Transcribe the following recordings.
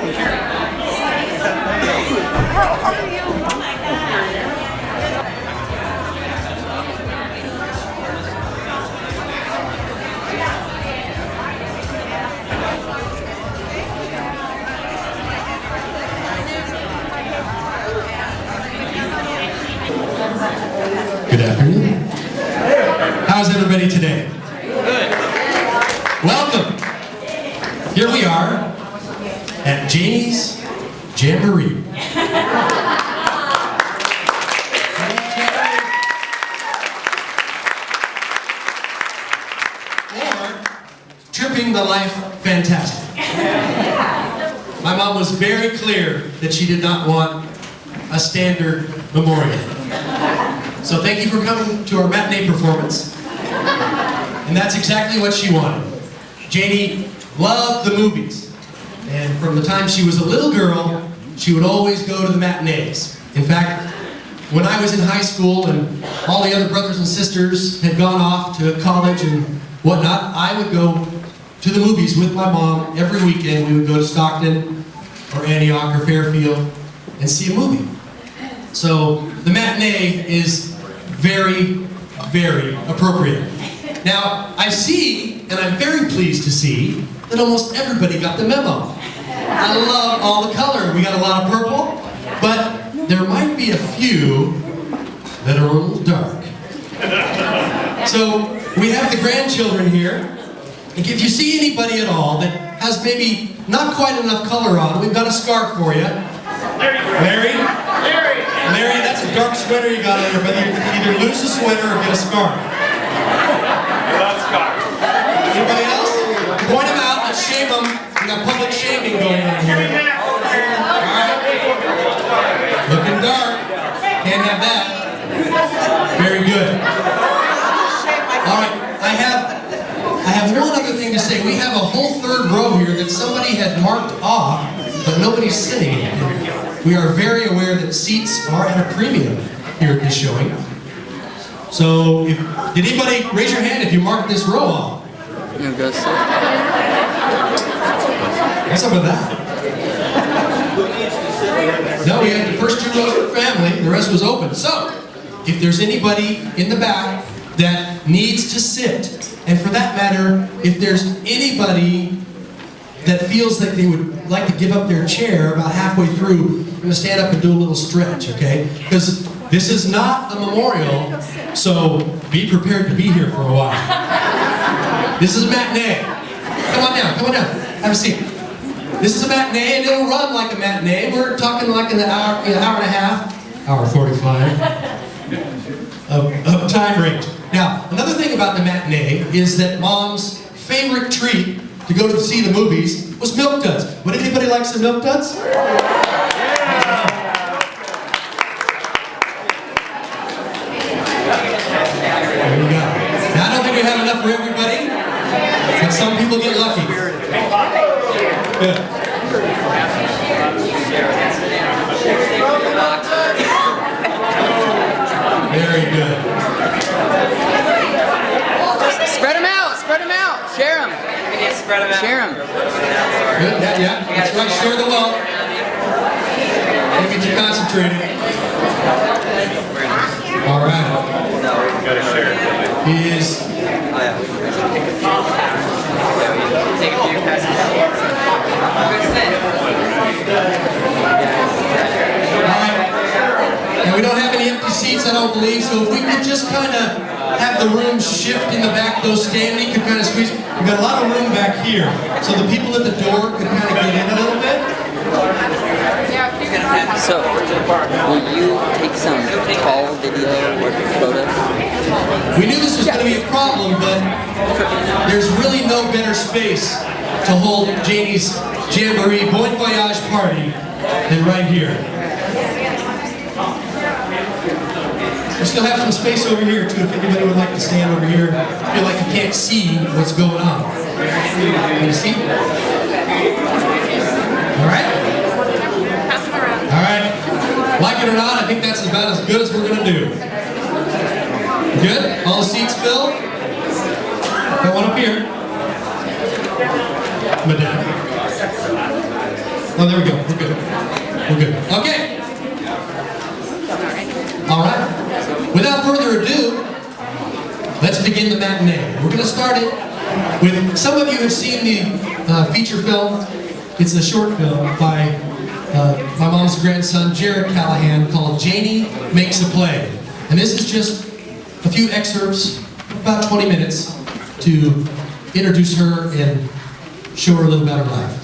Good afternoon. How's everybody today? Good. Welcome. Here we are at Janey's Jamboree. Or Tripping the Life Fantastic. My mom was very clear that she did not want a standard memorial. So thank you for coming to our matinee performance. And that's exactly what she wanted. Janey loved the movies. And from the time she was a little girl, she would always go to the matinees. In fact, when I was in high school and all the other brothers and sisters had gone off to college and whatnot, I would go to the movies with my mom every weekend. We would go to Stockton or Antioch or Fairfield and see a movie. So the matinee is very, very appropriate. Now, I see, and I'm very pleased to see, that almost everybody got the memo. I love all the color. We got a lot of purple, but there might be a few that are a little dark. So we have the grandchildren here. If you see anybody at all that has maybe not quite enough color on, we've got a scarf for you. Larry? Larry, that's a dark sweater you got on there, but you can either lose a sweater or get a scarf. I love scarf. Anybody else? Point them out, let's shame them. We got public shaming going on here. Alright. Looking dark. Can't have that. Very good. Alright, I have one other thing to say. We have a whole third row here that somebody had marked off, but nobody's sitting in. We are very aware that seats are at a premium here at this showing. So, did anybody raise your hand if you marked this row off? What's up with that? No, we had the first two rows for family, the rest was open. So, if there's anybody in the back that needs to sit, and for that matter, if there's anybody that feels like they would like to give up their chair about halfway through, I'm going to stand up and do a little stretch, okay? Because this is not a memorial, so be prepared to be here for a while. This is a matinee. Come on down, have a seat. This is a matinee, and it'll run like a matinee. We're talking like an hour and a half, hour 45 of time range. Now, another thing about the matinee is that Mom's favorite treat to go to see the movies was Milk Duds. Would anybody like some Milk Duds? There we go. Now, I don't think we have enough for everybody, but some people get lucky. Good. Very good. Spread them out, share them. Spread them out. Share them. Good, yeah, that's right, share the wealth. Don't get you concentrated. All right. Gotta share it. He is. Take a few passes. All right. Now we don't have any empty seats, I don't believe, so if we could just kind of have the room shift in the back, those standing could kind of squeeze. We've got a lot of room back here, so the people at the door could kind of get in a little bit. So, will you take some tall video or photos? We knew this was going to be a problem, but there's really no better space to hold Janey's Jamboree Voyage party than right here. We still have some space over here too, if anybody would like to stand over here. Feel like you can't see what's going on. Can you see? All right? All right. Like it or not, I think that's about as good as we're going to do. Good? All the seats filled? Got one up here. Madame. Oh, there we go. We're good. We're good. Okay. All right. Without further ado, let's begin the matinee. We're going to start it with, some of you have seen the feature film. It's a short film by my mom's grandson, Jared Callahan, called Janey Makes a Play. And this is just a few excerpts, about 20 minutes, to introduce her and show her a little about her life.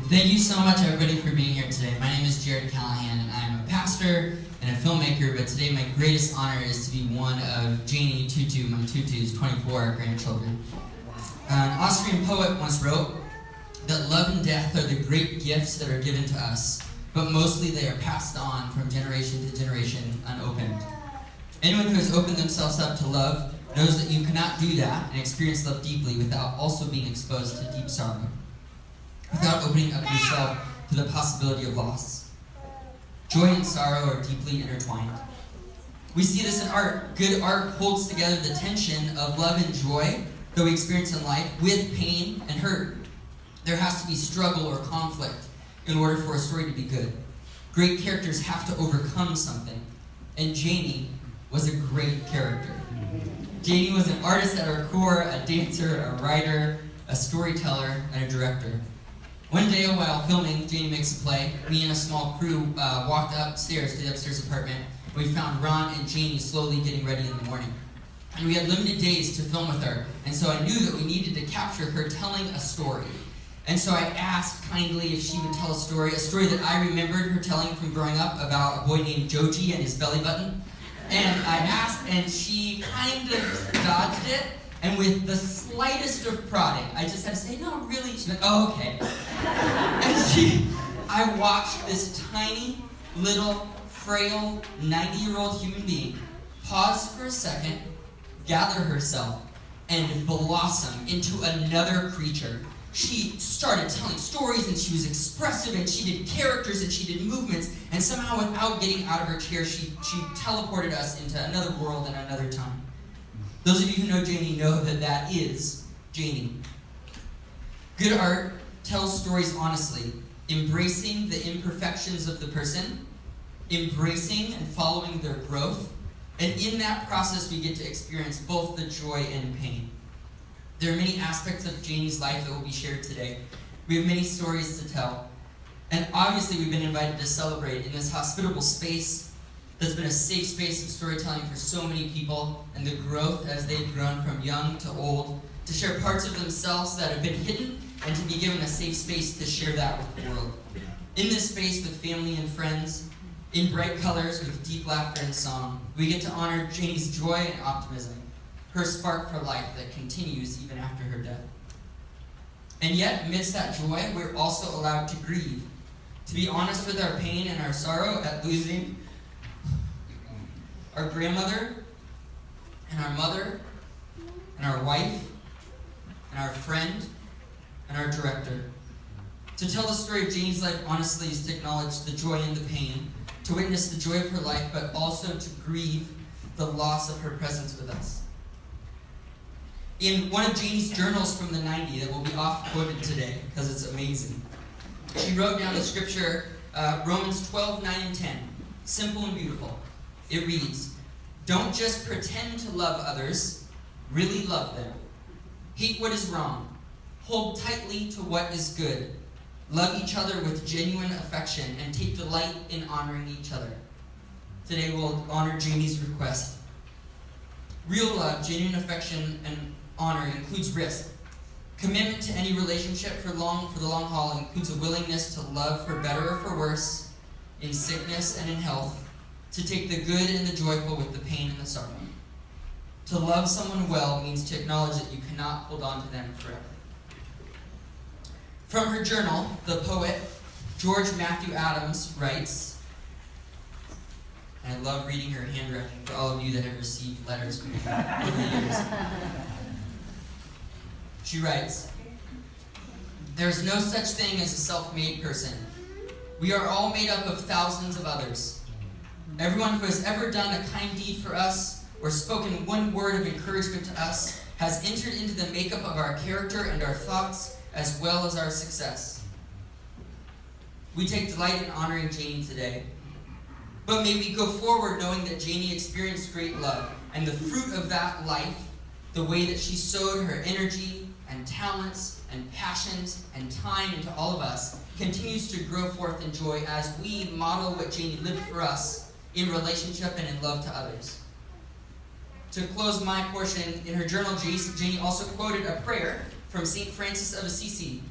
Thank you so much, everybody, for being here today. My name is Jared Callahan, and I'm a pastor and a filmmaker, but today my greatest honor is to be one of Janey, Tutu, my Tutu's 24 grandchildren. An Austrian poet once wrote that love and death are the great gifts that are given to us, but mostly they are passed on from generation to generation unopened. Anyone who has opened themselves up to love knows that you cannot do that and experience love deeply without also being exposed to deep sorrow, without opening up yourself to the possibility of loss. Joy and sorrow are deeply intertwined. We see this in art. Good art holds together the tension of love and joy that we experience in life with pain and hurt. There has to be struggle or conflict in order for a story to be good. Great characters have to overcome something, and Janey was a great character. Janey was an artist at her core, a dancer, a writer, a storyteller, and a director. One day while filming Janey Makes a Play, me and a small crew walked upstairs to the upstairs apartment. We found Ron and Janey slowly getting ready in the morning. And we had limited days to film with her, and so I knew that we needed to capture her telling a story. And so I asked kindly if she would tell a story that I remembered her telling from growing up about a boy named Joji and his belly button. And I asked, and she kind of dodged it, and with the slightest of prodding, I just had to say, no, really? She went, oh, okay. And I watched this tiny, little, frail, 90-year-old human being pause for a second, gather herself, and blossom into another creature. She started telling stories, and she was expressive, and she did characters, and she did movements, and somehow without getting out of her chair, she teleported us into another world and another time. Those of you who know Janey know that that is Janey. Good art tells stories honestly, embracing the imperfections of the person, embracing and following their growth, and in that process we get to experience both the joy and pain. There are many aspects of Janey's life that will be shared today. We have many stories to tell, and obviously we've been invited to celebrate in this hospitable space that's been a safe space of storytelling for so many people, and the growth as they've grown from young to old, to share parts of themselves that have been hidden, and to be given a safe space to share that with the world. In this space with family and friends, in bright colors with deep laughter and song, we get to honor Janey's joy and optimism, her spark for life that continues even after her death. And yet, amidst that joy, we're also allowed to grieve, to be honest with our pain and our sorrow at losing our grandmother, and our mother, and our wife, and our friend, and our director. To tell the story of Janey's life honestly is to acknowledge the joy and the pain, to witness the joy of her life, but also to grieve the loss of her presence with us. In one of Janey's journals from the 90s that will be oft-quoted today, because it's amazing, she wrote down the scripture, Romans 12, 9 and 10, simple and beautiful. It reads, "Don't just pretend to love others, really love them. Hate what is wrong. Hold tightly to what is good. Love each other with genuine affection and take delight in honoring each other." Today we'll honor Janey's request. Real love, genuine affection, and honor includes risk. Commitment to any relationship for the long haul includes a willingness to love for better or for worse, in sickness and in health, to take the good and the joyful with the pain and the sorrow. To love someone well means to acknowledge that you cannot hold on to them forever. From her journal, the poet George Matthew Adams writes, and I love reading her handwriting for all of you that have received letters from her over the years. She writes, "There is no such thing as a self-made person. We are all made up of thousands of others. Everyone who has ever done a kind deed for us or spoken one word of encouragement to us has entered into the makeup of our character and our thoughts as well as our success." We take delight in honoring Janey today. But may we go forward knowing that Janey experienced great love, and the fruit of that life, the way that she sowed her energy and talents and passions and time into all of us, continues to grow forth in joy as we model what Janey lived for us in relationship and in love to others. To close my portion, in her journal, Janey also quoted a prayer from St. Francis of Assisi.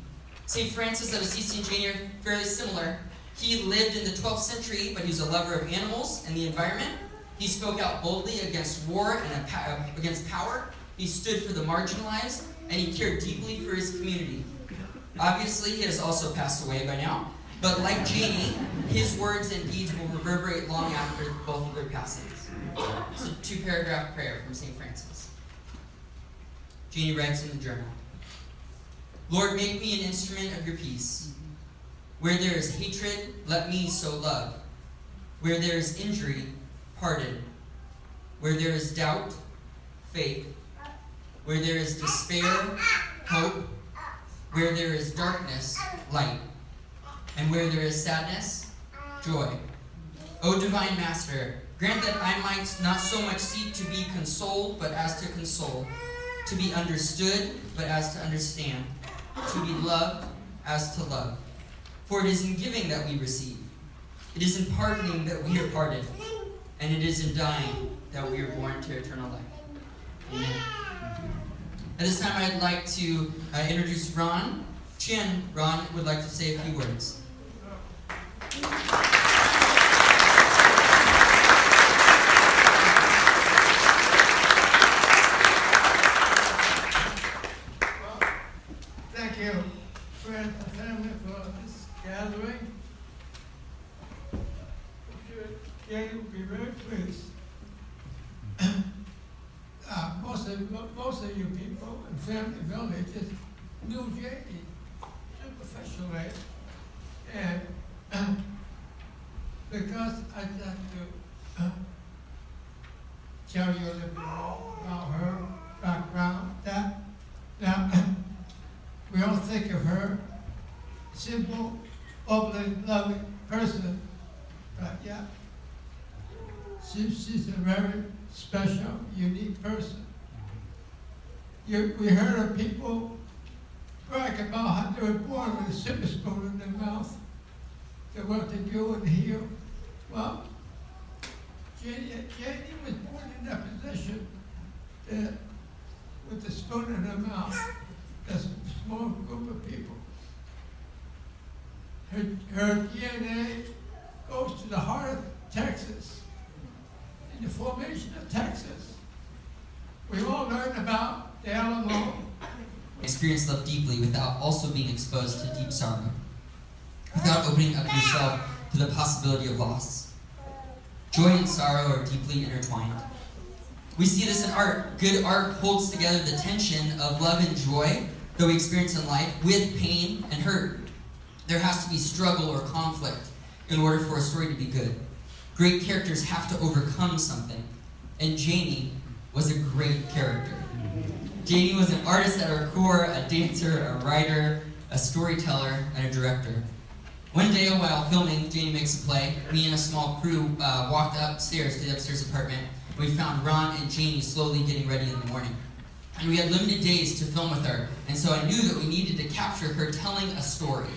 St. Francis of Assisi and Janey are fairly similar. He lived in the 12th century, but he was a lover of animals and the environment. He spoke out boldly against war and against power. He stood for the marginalized, and he cared deeply for his community. Obviously, he has also passed away by now, but like Janey, his words and deeds will reverberate long after both of their passings. It's a 2-paragraph prayer from St. Francis. Janey writes in the journal, "Lord, make me an instrument of your peace. Where there is hatred, let me sow love. Where there is injury, pardon. Where there is doubt, faith. Where there is despair, hope. Where there is darkness, light. And where there is sadness, joy. O divine Master, grant that I might not so much seek to be consoled, but as to console. To be understood, but as to understand. To be loved, as to love. For it is in giving that we receive. It is in pardoning that we are pardoned. And it is in dying that we are born to eternal life." Amen. At this time, I'd like to introduce Ron. Ron would like to say a few words. Thank you, friends and family, for this gathering. Janey will be very pleased. Most of you people in family villages knew Janey superficially, and because I'd like to tell you a little bit more about her background, that we all think of her simple, bubbly, loving person, but yeah, she's a very special, unique person. We heard of people brag about how they were born with a silver spoon in their mouth. They what they do and heal. Well, Janey was born in that position that with the spoon in her mouth, that's a small group of people. Her DNA goes to the heart of Texas, in the formation of Texas. We all learned about the Alamo. Experience love deeply without also being exposed to deep sorrow, without opening up yourself to the possibility of loss. Joy and sorrow are deeply intertwined. We see this in art. Good art holds together the tension of love and joy that we experience in life with pain and hurt. There has to be struggle or conflict in order for a story to be good. Great characters have to overcome something, and Janey was a great character. Janey was an artist at her core, a dancer, a writer, a storyteller, and a director. One day while filming Janey Makes a Play, me and a small crew walked upstairs to the upstairs apartment. We found Ron and Janey slowly getting ready in the morning. And we had limited days to film with her, and so I knew that we needed to capture her telling a story.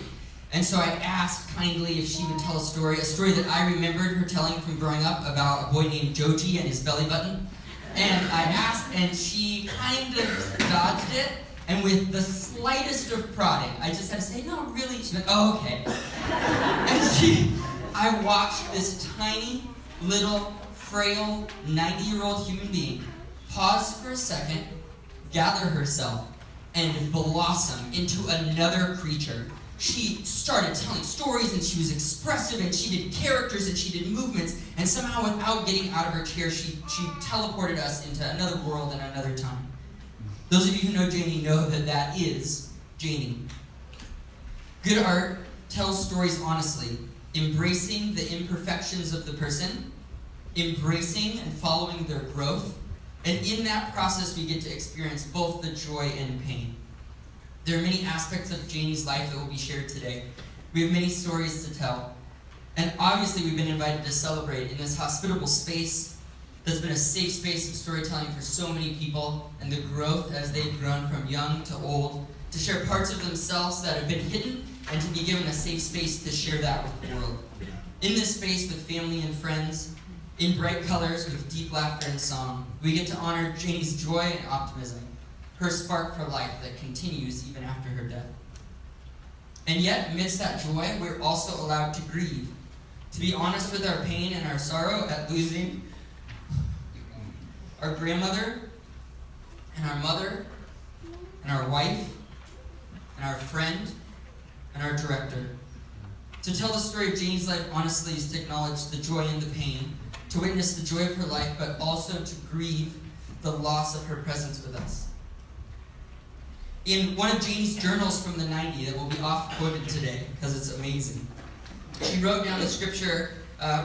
And so I asked kindly if she would tell a story that I remembered her telling from growing up about a boy named Joji and his belly button. And I asked, and she kind of dodged it, and with the slightest of prodding, I just had to say, no, really? She went, oh, okay. And I watched this tiny, little, frail, 90-year-old human being pause for a second, gather herself, and blossom into another creature. She started telling stories, and she was expressive, and she did characters, and she did movements, and somehow without getting out of her chair, she teleported us into another world and another time. Those of you who know Janey know that that is Janey. Good art tells stories honestly, embracing the imperfections of the person, embracing and following their growth, and in that process we get to experience both the joy and pain. There are many aspects of Janey's life that will be shared today. We have many stories to tell. And obviously we've been invited to celebrate in this hospitable space that's been a safe space of storytelling for so many people, and the growth as they've grown from young to old, to share parts of themselves that have been hidden, and to be given a safe space to share that with the world. In this space with family and friends, in bright colors with deep laughter and song, we get to honor Janey's joy and optimism, her spark for life that continues even after her death. And yet, amidst that joy, we're also allowed to grieve, to be honest with our pain and our sorrow at losing our grandmother, and our mother, and our wife, and our friend, and our director. To tell the story of Janey's life honestly is to acknowledge the joy and the pain, to witness the joy of her life, but also to grieve the loss of her presence with us. In one of Janey's journals from the 90s that will be oft quoted today, because it's amazing, she wrote down the scripture,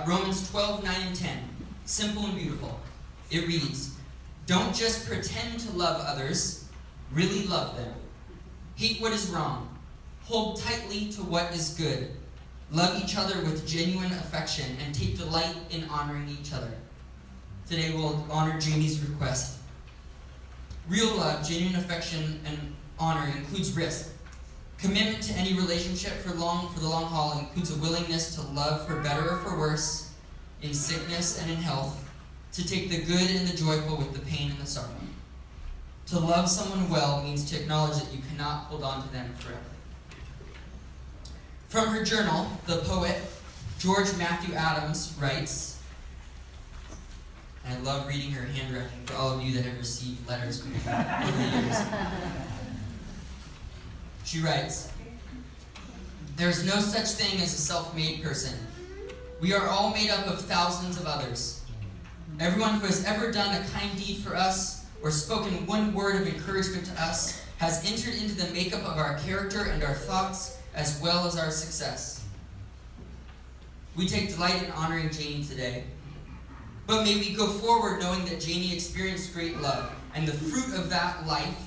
Romans 12, 9 and 10, simple and beautiful. It reads, don't just pretend to love others, really love them. Hate what is wrong. Hold tightly to what is good. Love each other with genuine affection and take delight in honoring each other. Today we'll honor Janey's request. Real love, genuine affection, and honor includes risk. Commitment to any relationship for the long haul includes a willingness to love for better or for worse, in sickness and in health, to take the good and the joyful with the pain and the sorrow. To love someone well means to acknowledge that you cannot hold on to them forever. From her journal, the poet George Matthew Adams writes, and I love reading her handwriting for all of you that have received letters from her over the years. She writes, there is no such thing as a self-made person. We are all made up of thousands of others. Everyone who has ever done a kind deed for us or spoken one word of encouragement to us has entered into the makeup of our character and our thoughts as well as our success. We take delight in honoring Janey today. But may we go forward knowing that Janey experienced great love, and the fruit of that life,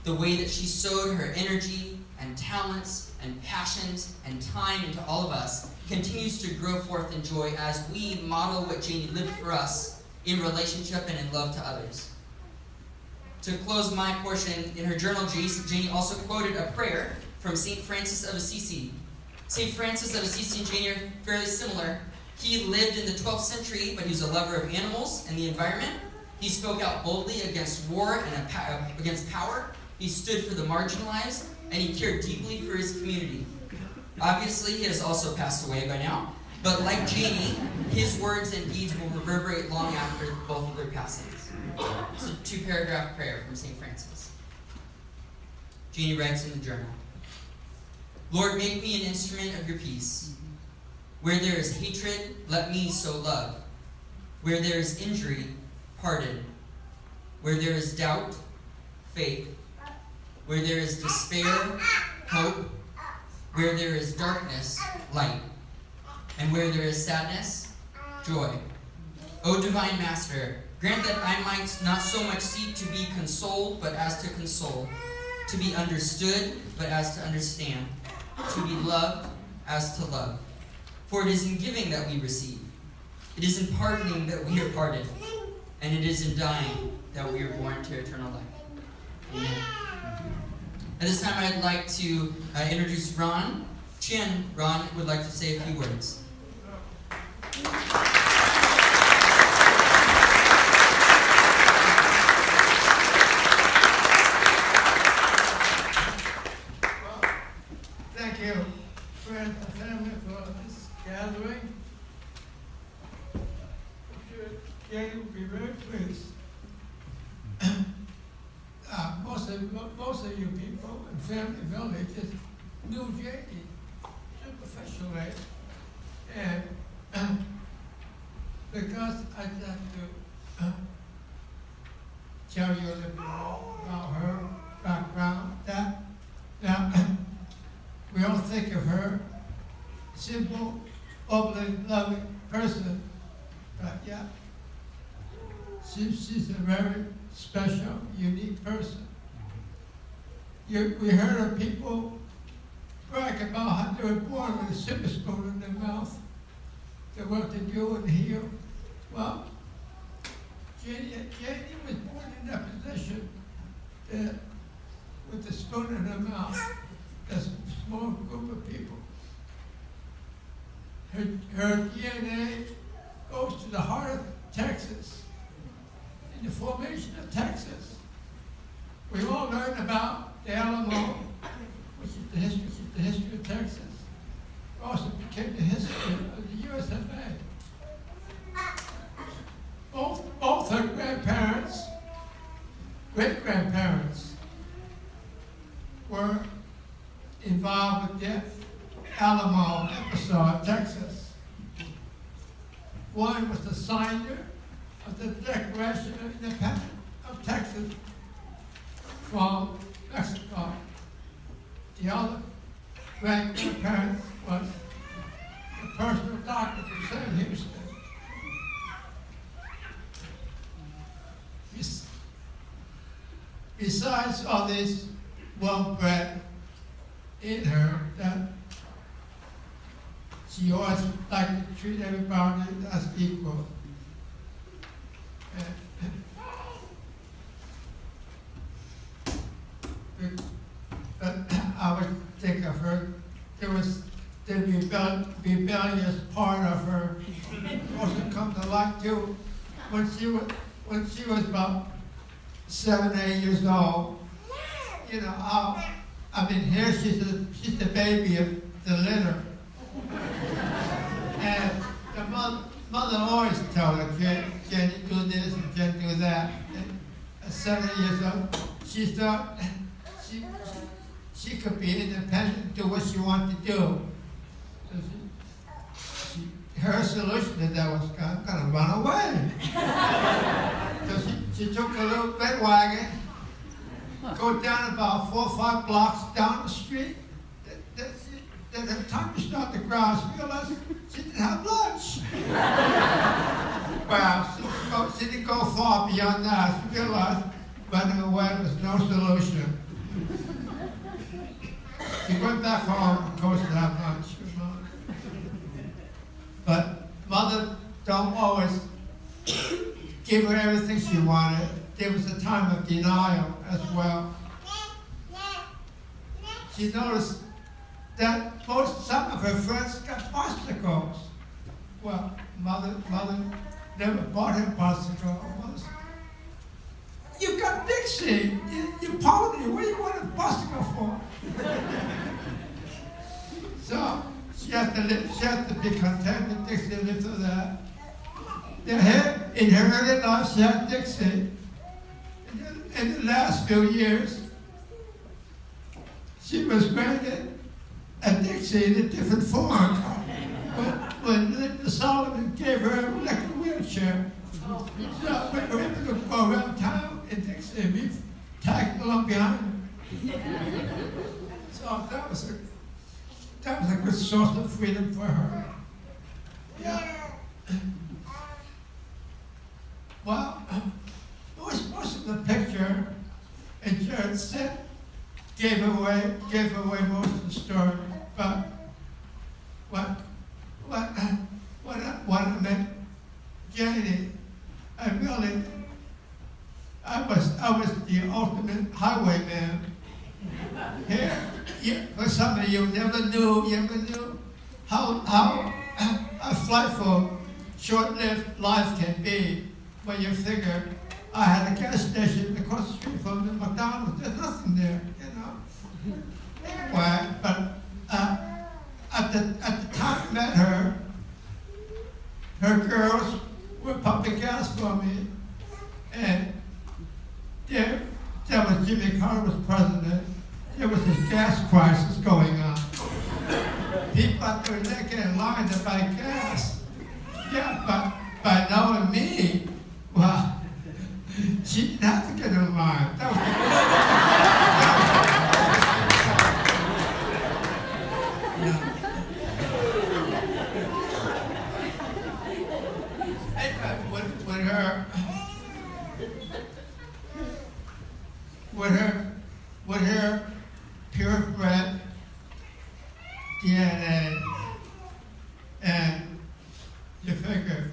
the way that she sowed her energy and talents and passions and time into all of us, continues to grow forth in joy as we model what Janey lived for us in relationship and in love to others. To close my portion, in her journal, Janey also quoted a prayer from St. Francis of Assisi. St. Francis of Assisi and Janey are fairly similar. He lived in the 12th century, but he was a lover of animals and the environment. He spoke out boldly against war and against power. He stood for the marginalized, and he cared deeply for his community. Obviously, he has also passed away by now, but like Janey, his words and deeds will reverberate long after both of their passings. It's a 2-paragraph prayer from St. Francis. Janey writes in the journal, Lord, make me an instrument of your peace. Where there is hatred, let me sow love. Where there is injury, pardon. Where there is doubt, faith. Where there is despair, hope. Where there is darkness, light. And where there is sadness, joy. O divine Master, grant that I might not so much seek to be consoled, but as to console. To be understood, but as to understand. To be loved, as to love. For it is in giving that we receive. It is in pardoning that we are pardoned. And it is in dying that we are born to eternal life. Amen. At this time, I'd like to introduce Ron. Ron would like to say a few words. Thank you, friends and family, for this gathering. Janey will be very pleased. Most of you people in family villages knew Janey superficially, and because I have to tell you a little bit about her background, now we all think of her simple, bubbly, loving person, but yeah, she's a very special, unique person. We heard of people brag about how they were born with a silver spoon in their mouth, they what to do and heal. Well, Janey was born in that position that with the spoon in her mouth. That's a small group of people. Her DNA goes to the heart of Texas, in the formation of Texas. We all learned about the Alamo, which is the history of Texas. It also became the history of the USFA. Both her grandparents, great-grandparents, were involved with the Alamo episode of Texas. One was the signer of the Declaration of Independence of Texas from Mexico. The other grandparents was the personal doctor from St. Houston. Besides all this well-bred in her, that she always liked to treat everybody as equal. But I would think of her, the rebellious part of her also come to light too. When she was about 7, 8 years old, you know, here she's the baby of the litter. And the mother always told her, Janey, do this and Janey, do that. And at 7 years old, she thought she could be independent and do what she wanted to do. So her solution to that was, I'm going to run away. So she took a little bed wagon, go down about 4 or 5 blocks down the street. Then the time to start the ground, she realized she didn't have lunch. Well, she didn't go far beyond that. She realized running away was no solution. She went back home, of course, to have lunch with Mom. But Mother don't always give her everything she wanted. There was a time of denial as well. She noticed that some of her friends got bicycles. well, mother never bought him bicycle. You got Dixie, you pony, what do you want a bicycle for? So she had to be content that Dixie lived through that. In her early life, she had Dixie. In the last few years, she was granted a Dixie in a different form. When Linda Solomon gave her an electric wheelchair, so we were able to go around town in Dixie, and we tagged along behind her. So that was a good source of freedom for her. Yeah. Well, most of the picture, and Jared said, gave away most of the story. But what I meant, Janey, I was the ultimate highwayman. Here, for some of you never knew how frightful short-lived life can be when you figure I had a gas station across the street from the McDonald's. There's nothing there, you know. Anyway, but at the time I met her, her girls were pumping gas for me, and there was Jimmy Carter was president. There was this gas crisis going on. People out there getting in line to buy gas. Yeah, but by knowing me, well, she didn't have to get in line. That with her purebred DNA, and you figure,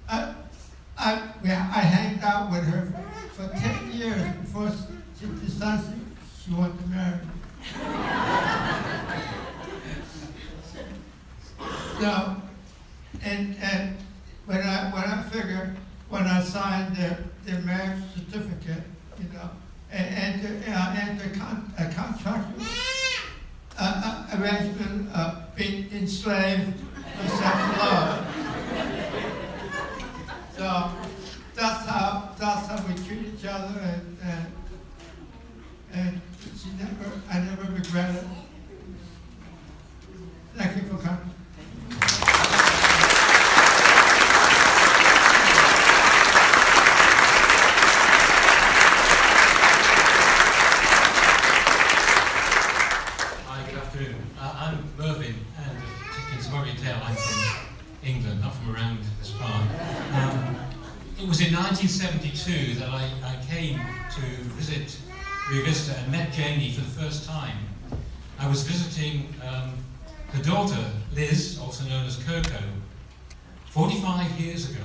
I hanged out with her for 10 years before she decided she wanted to marry me. So, and when I signed the marriage certificate, you know, and a contract arrangement of being enslaved for self-love. So that's how we treat each other, and I never regret it. Thank you for coming. I'm from England, not from around this part. It was in 1972 that I came to revisit and met Janey for the first time. I was visiting her daughter, Liz, also known as Coco, 45 years ago.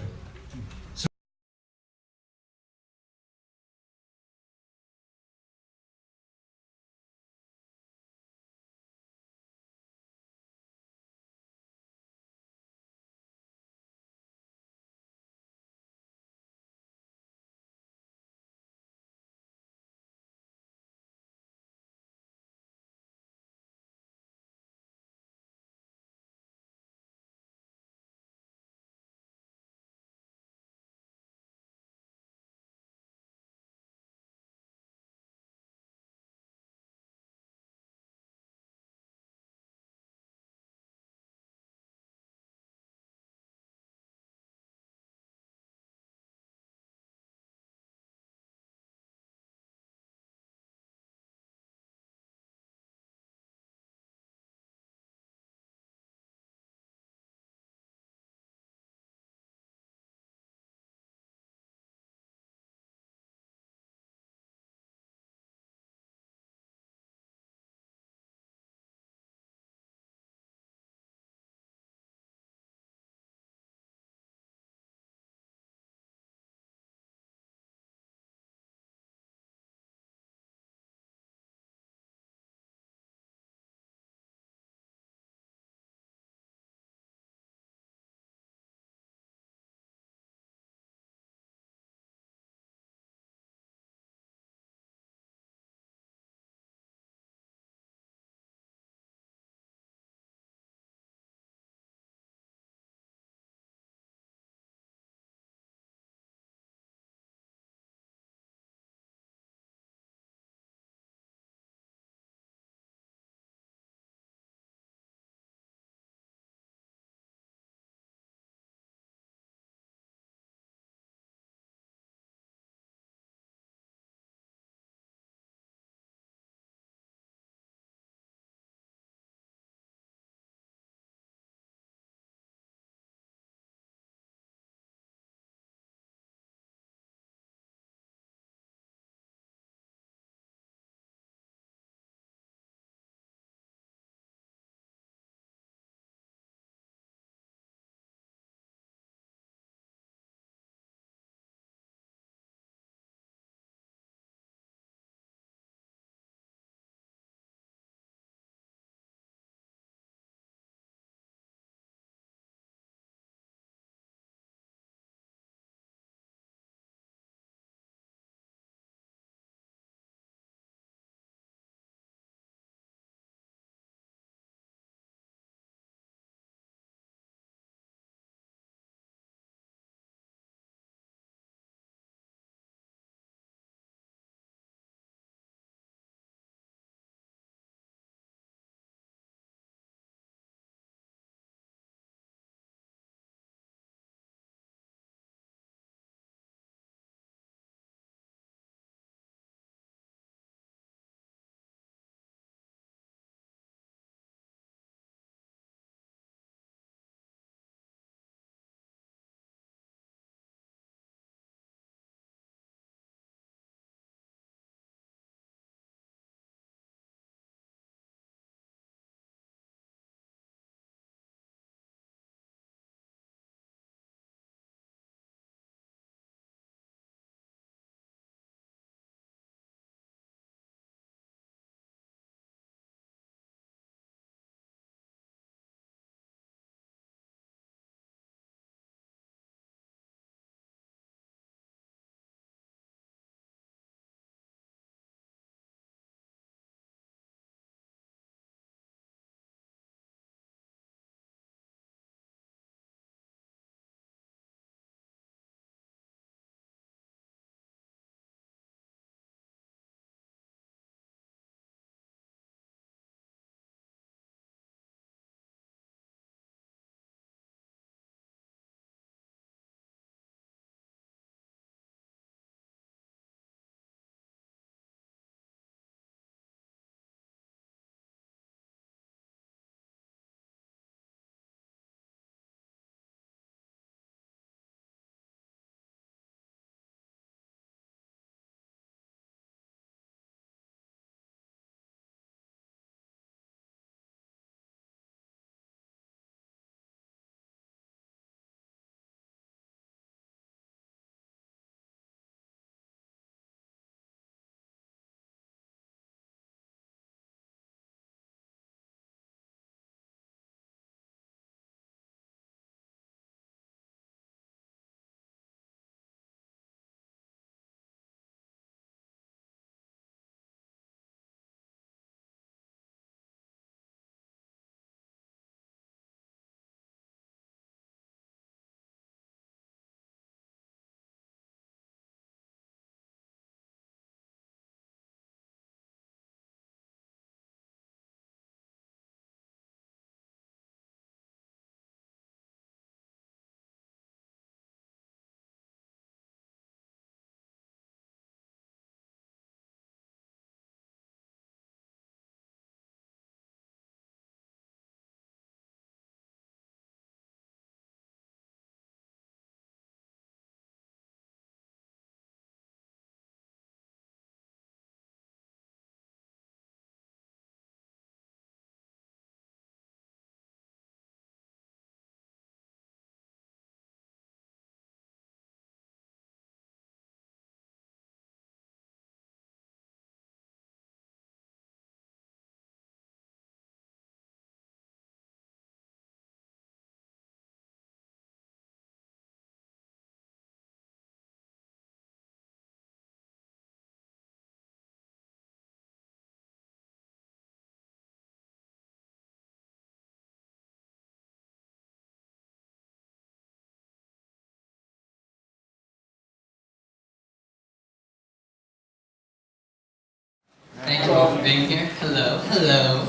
being here. Hello, hello.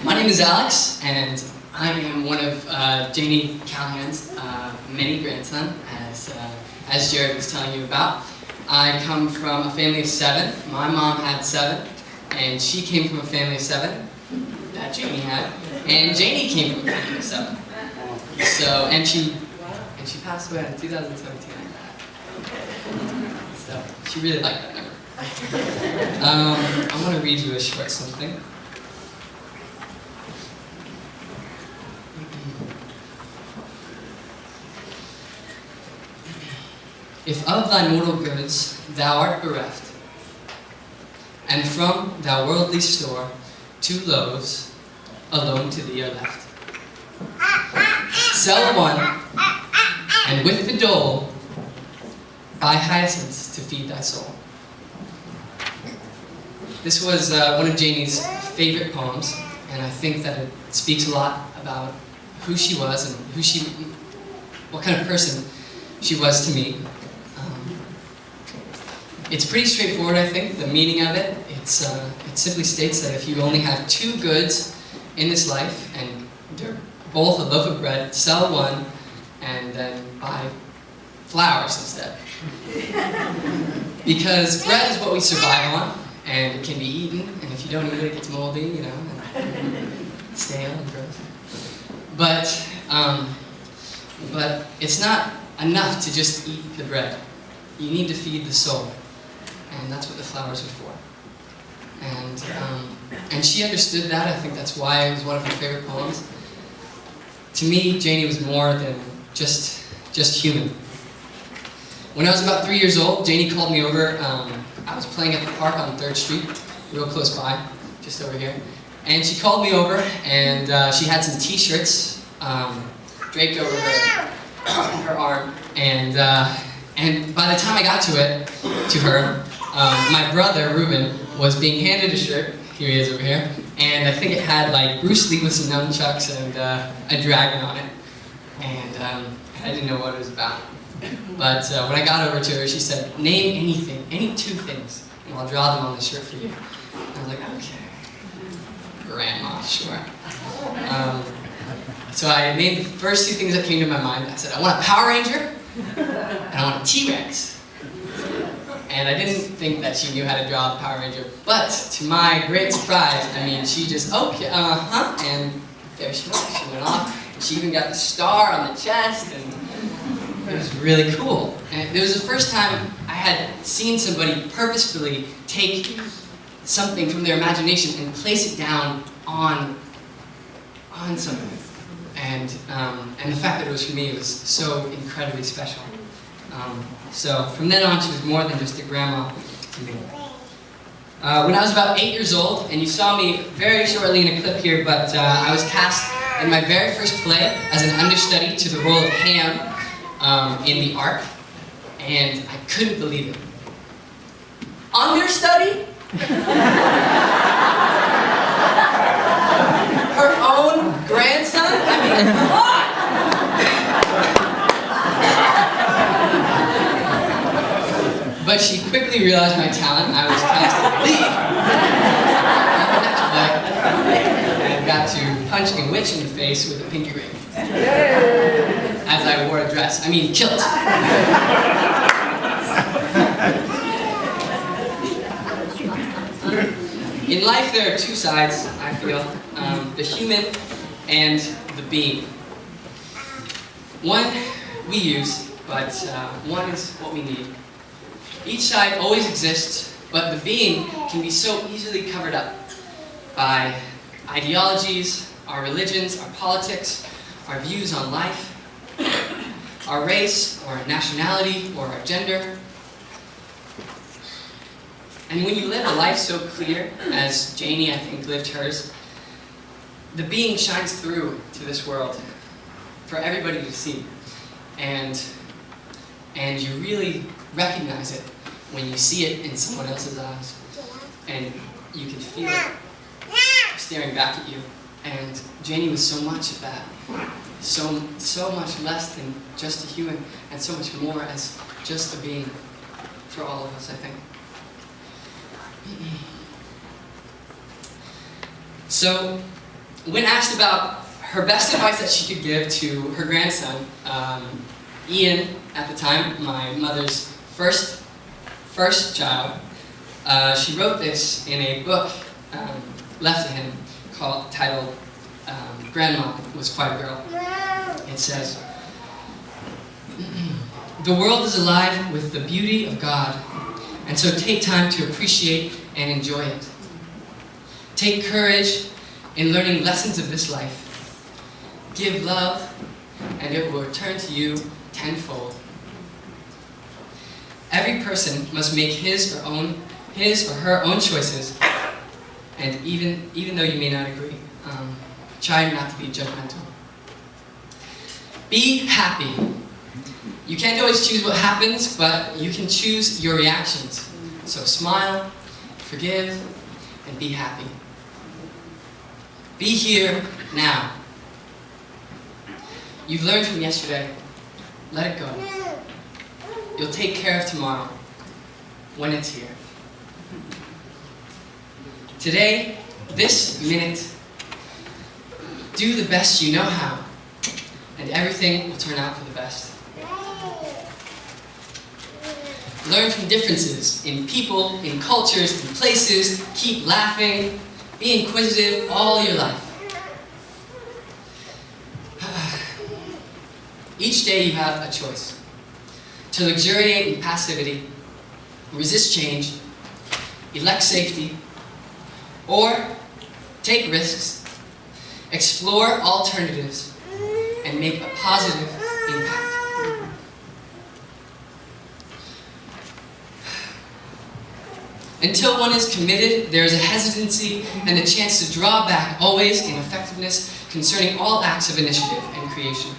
My name is Alex, and I am one of Janey Callahan's many grandson, as Jared was telling you about. I come from a family of 7. My mom had 7, and she came from a family of 7 that Janey had, and Janey came from a family of 7. So, and she passed away in 2017. So she really liked that number. I want to read you a short something. If of thy mortal goods thou art bereft, and from thy worldly store 2 loaves alone to thee are left, sell one, and with the dole buy hyacinths to feed thy soul. This was one of Janey's favorite poems, and I think that it speaks a lot about who she was and what kind of person she was to me. It's pretty straightforward, I think, the meaning of it. It simply states that if you only have 2 goods in this life, and they're both a loaf of bread, sell one, and then buy flowers instead. Because bread is what we survive on, and it can be eaten, and if you don't eat it, it gets moldy, you know, and stale and gross. But it's not enough to just eat the bread. You need to feed the soul, and that's what the flowers are for. And she understood that. I think that's why it was one of her favorite poems. To me, Janey was more than just human. When I was about 3 years old, Janey called me over. I was playing at the park on 3rd Street, real close by, just over here. And she called me over, and she had some T-shirts draped over her arm. And by the time I got to her, my brother, Ruben, was being handed a shirt. Here he is over here. And I think it had like Bruce Lee with some nunchucks and a dragon on it. And I didn't know what it was about. But when I got over to her, she said, name anything, any 2 things, and I'll draw them on the shirt for you. And I was like, okay, Grandma, sure. So I named the first 2 things that came to my mind. I said, I want a Power Ranger, and I want a T-Rex. And I didn't think that she knew how to draw the Power Ranger, but to my great surprise, I mean, she just, okay, and there she was. She went off, and she even got the star on the chest, and it was really cool. And it was the first time I had seen somebody purposefully take something from their imagination and place it down on something. And the fact that it was for me was so incredibly special. So from then on, she was more than just a grandma to me. When I was about 8 years old, and you saw me very shortly in a clip here, but I was cast in my very first play as an understudy to the role of Ham in the Ark, and I couldn't believe it. Understudy? Her own grandson? I mean, come on! But she quickly realized my talent. I was cast as the lead in the next play, and got to punch a witch in the face with a pinky ring. As I wore a dress. I mean, kilt. In life, there are 2 sides, I feel. The human and the being. One we use, but one is what we need. Each side always exists, but the being can be so easily covered up by ideologies, our religions, our politics, our views on life, our race, or our nationality, or our gender. And when you live a life so clear, as Janey, I think, lived hers, the being shines through to this world for everybody to see. And you really recognize it when you see it in someone else's eyes. And you can feel it staring back at you. And Janey was so much of that. So much less than just a human, and so much more as just a being for all of us, I think. So, when asked about her best advice that she could give to her grandson, Ian, at the time, my mother's first child, she wrote this in a book left to him titled Grandma Was Quite a Girl. It says, "The world is alive with the beauty of God, and so take time to appreciate and enjoy it. Take courage in learning lessons of this life. Give love, and it will return to you tenfold. Every person must make his or her own choices, and even though you may not agree, try not to be judgmental. Be happy. You can't always choose what happens, but you can choose your reactions. So smile, forgive, and be happy. Be here now. You've learned from yesterday. Let it go. You'll take care of tomorrow when it's here. Today, this minute, do the best you know how, and everything will turn out for the best. Learn from differences in people, in cultures, in places. Keep laughing. Be inquisitive all your life. Each day you have a choice. To luxuriate in passivity, resist change, elect safety, or take risks, explore alternatives, and make a positive impact. Until one is committed, there is a hesitancy and the chance to draw back, always in effectiveness concerning all acts of initiative and creation.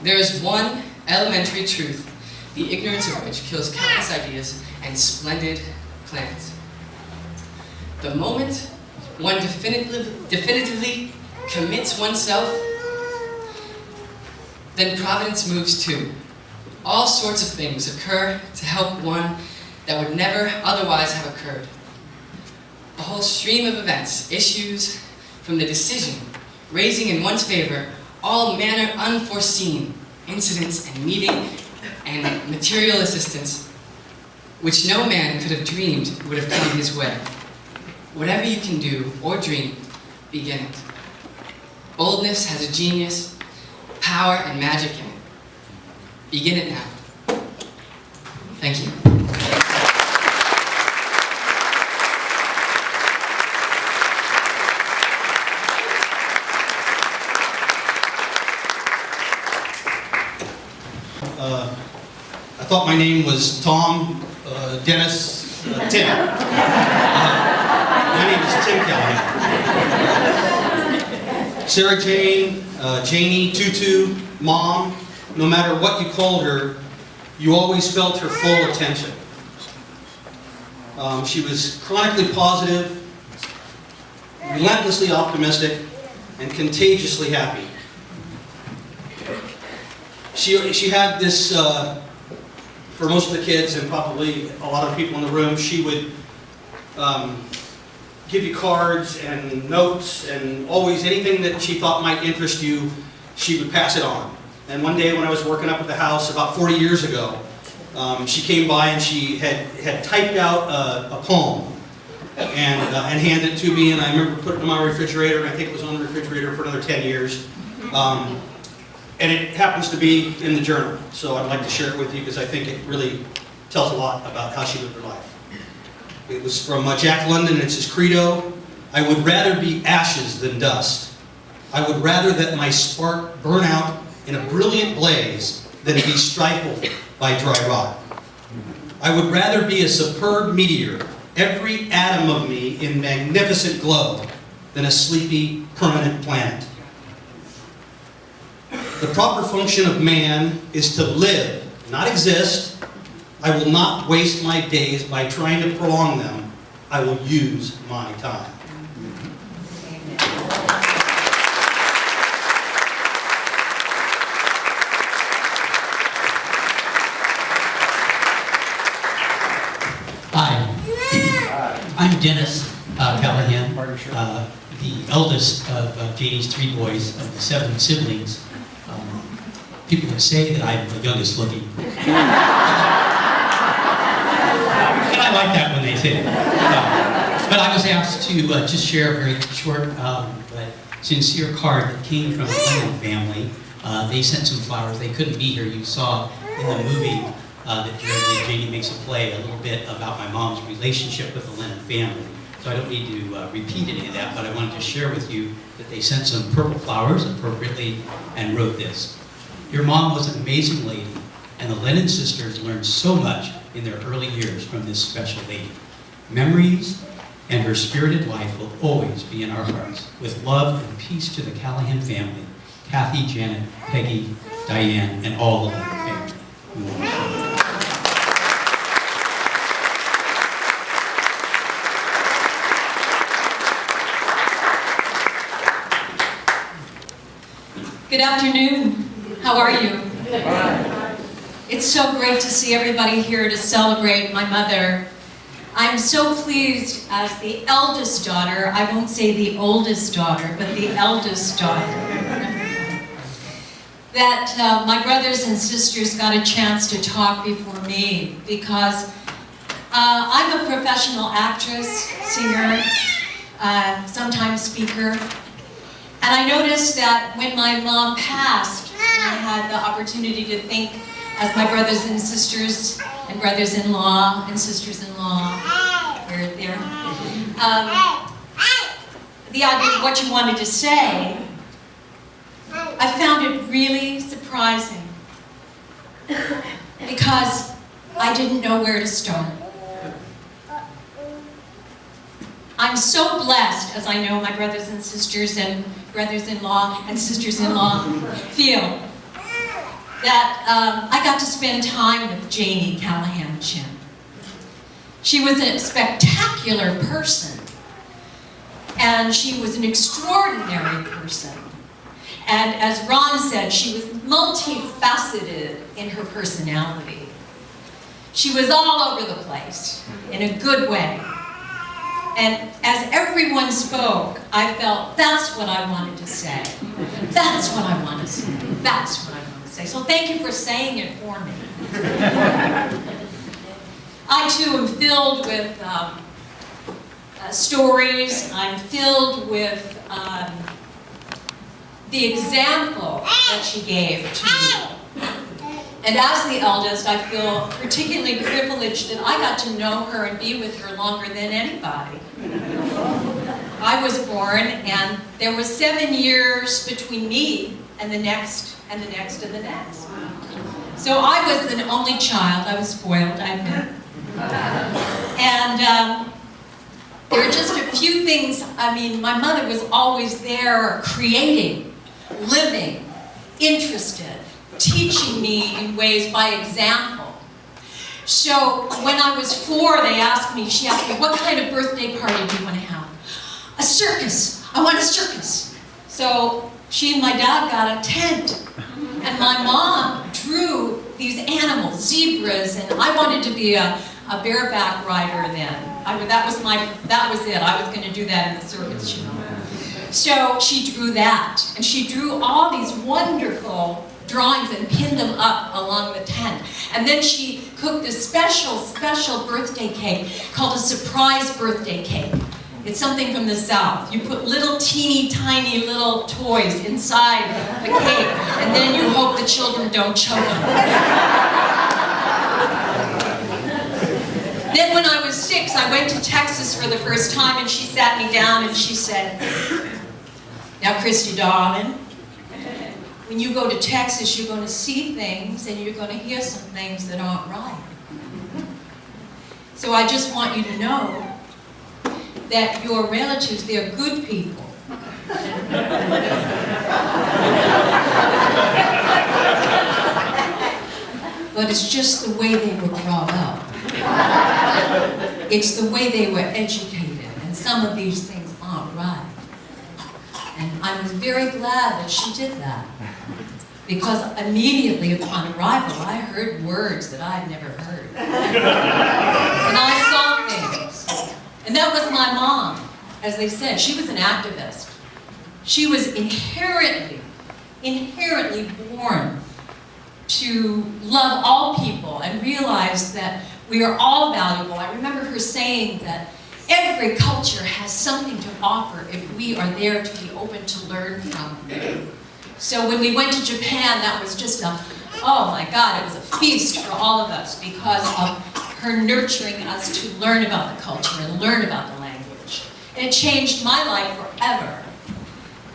There is one elementary truth, the ignorance of which kills countless ideas and splendid plans. The moment one definitively commits oneself, then providence moves too. All sorts of things occur to help one that would never otherwise have occurred. A whole stream of events issues from the decision, raising in one's favor all manner unforeseen incidents and meeting and material assistance, which no man could have dreamed would have come his way. Whatever you can do or dream, begin it. Boldness has a genius, power, and magic in it. Begin it now. Thank you. I thought my name was Tom, Dennis, Tim. My name is Tim Callahan. Sarah Jane, Janey, Tutu, Mom, no matter what you called her, you always felt her full attention. She was chronically positive, relentlessly optimistic, and contagiously happy. She had this, for most of the kids and probably a lot of people in the room, she would give you cards and notes and always anything that she thought might interest you, she would pass it on. And one day when I was working up at the house about 40 years ago, she came by and she had typed out a poem and handed it to me, and I remember putting it in my refrigerator, and I think it was on the refrigerator for another 10 years. And it happens to be in the journal, so I'd like to share it with you because I think it really tells a lot about how she lived her life. It was from Jack London, and it's his credo: I would rather be ashes than dust. I would rather that my spark burn out in a brilliant blaze than be stifled by dry rot. I would rather be a superb meteor, every atom of me in magnificent glow, than a sleepy, permanent planet. The proper function of man is to live, not exist. I will not waste my days by trying to prolong them. I will use my time. Hi, I'm Dennis. Callahan, the eldest of Janey's 3 boys, of the 7 siblings. People would say that I'm the youngest looking. And I like that when they say it. But I was asked to just share a very short but sincere card that came from the Lennon family. They sent some flowers. They couldn't be here. You saw in the movie that Janey makes a play a little bit about my mom's relationship with the Lennon family. So I don't need to repeat any of that, but I wanted to share with you that they sent some purple flowers appropriately and wrote this. Your mom was an amazing lady, and the Lennon sisters learned so much in their early years from this special lady. Memories and her spirited life will always be in our hearts. With love and peace to the Callahan family, Kathy, Janet, Peggy, Diane, and all the Lennon family. Good afternoon. How are you? It's so great to see everybody here to celebrate my mother. I'm so pleased as the eldest daughter, I won't say the oldest daughter, but the eldest daughter, that my brothers and sisters got a chance to talk before me, because I'm a professional actress, singer, sometimes speaker. And I noticed that when my mom passed, I had the opportunity to think as my brothers and sisters and brothers-in-law and sisters-in-law were there. The idea of what you wanted to say, I found it really surprising because I didn't know where to start. I'm so blessed, as I know my brothers and sisters and brothers-in-law and sisters-in-law feel, that I got to spend time with Janey Callahan Chin. She was a spectacular person, and she was an extraordinary person. And as Ron said, she was multifaceted in her personality. She was all over the place, in a good way. And as everyone spoke, I felt, that's what I wanted to say. That's what I want to say. That's what I want to say. So thank you for saying it for me. I too am filled with stories. I'm filled with the example that she gave to me. And as the eldest, I feel particularly privileged that I got to know her and be with her longer than anybody. I was born, and there was 7 years between me and the next, and the next, and the next. So I was an only child. I was spoiled, I admit. And there are just a few things. I mean, my mother was always there, creating, living, interested, teaching me in ways by example. So when I was 4, she asked me, what kind of birthday party do you want to have? A circus. I want a circus. So she and my dad got a tent. And my mom drew these animals, zebras, and I wanted to be a bareback rider then. That was it. I was going to do that in the circus, you know. So she drew that. And she drew all these wonderful drawings and pinned them up along the tent. And then she cooked a special birthday cake called a surprise birthday cake. It's something from the South. You put little teeny tiny little toys inside the cake, and then you hope the children don't choke them. Then when I was 6, I went to Texas for the first time, and she sat me down and she said, now Christy darling, when you go to Texas, you're going to see things and you're going to hear some things that aren't right. So I just want you to know that your relatives, they're good people. But it's just the way they were brought up. It's the way they were educated, and some of these things aren't right. And I was very glad that she did that. Because immediately upon arrival, I heard words that I had never heard. And I saw things. And that was my mom. as they said, she was an activist. She was inherently born to love all people and realize that we are all valuable. I remember her saying that every culture has something to offer if we are there to be open to learn from. So when we went to Japan, that was just oh my God, it was a feast for all of us because of her nurturing us to learn about the culture and learn about the language. And it changed my life forever.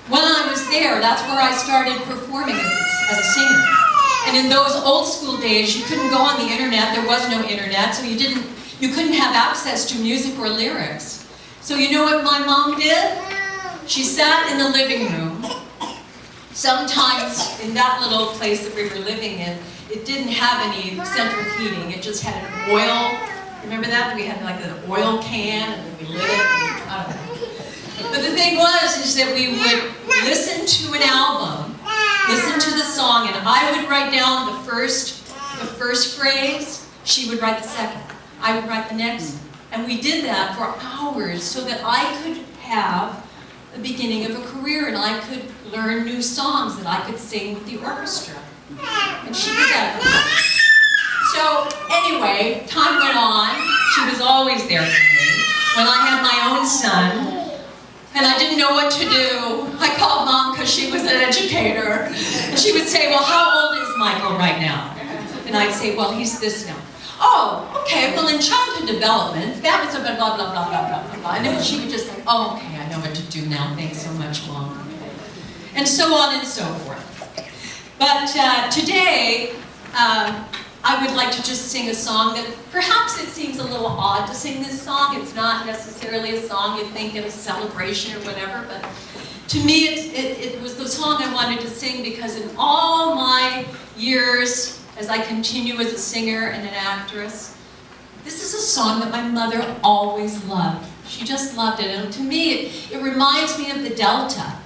When I was there, that's where I started performing as a singer. And in those old school days, you couldn't go on the internet. There was no internet, so you couldn't have access to music or lyrics. So you know what my mom did? She sat in the living room. Sometimes in that little place that we were living in, it didn't have any central heating. It just had an oil. Remember that? We had like an oil can, and then we lit it. I don't know. But the thing is that we would listen to an album, listen to the song, and I would write down the first phrase, she would write the second, I would write the next, and we did that for hours so that I could have the beginning of a career and I could learn new songs that I could sing with the orchestra. And she did that. So anyway, time went on. She was always there for me. When I had my own son, and I didn't know what to do, I called Mom because she was an educator. And she would say, well, how old is Michael right now? And I'd say, well, he's this now. Oh, okay, well, in childhood development, that was a blah, blah, blah, blah, blah, blah, blah. And then she would just say, oh, okay, I know what to do now. Thanks so much, Mom. And so on and so forth. But today, I would like to just sing a song that perhaps it seems a little odd to sing this song. It's not necessarily a song you'd think in a celebration or whatever, but to me it was the song I wanted to sing because in all my years as I continue as a singer and an actress, this is a song that my mother always loved. She just loved it, and to me it reminds me of the Delta.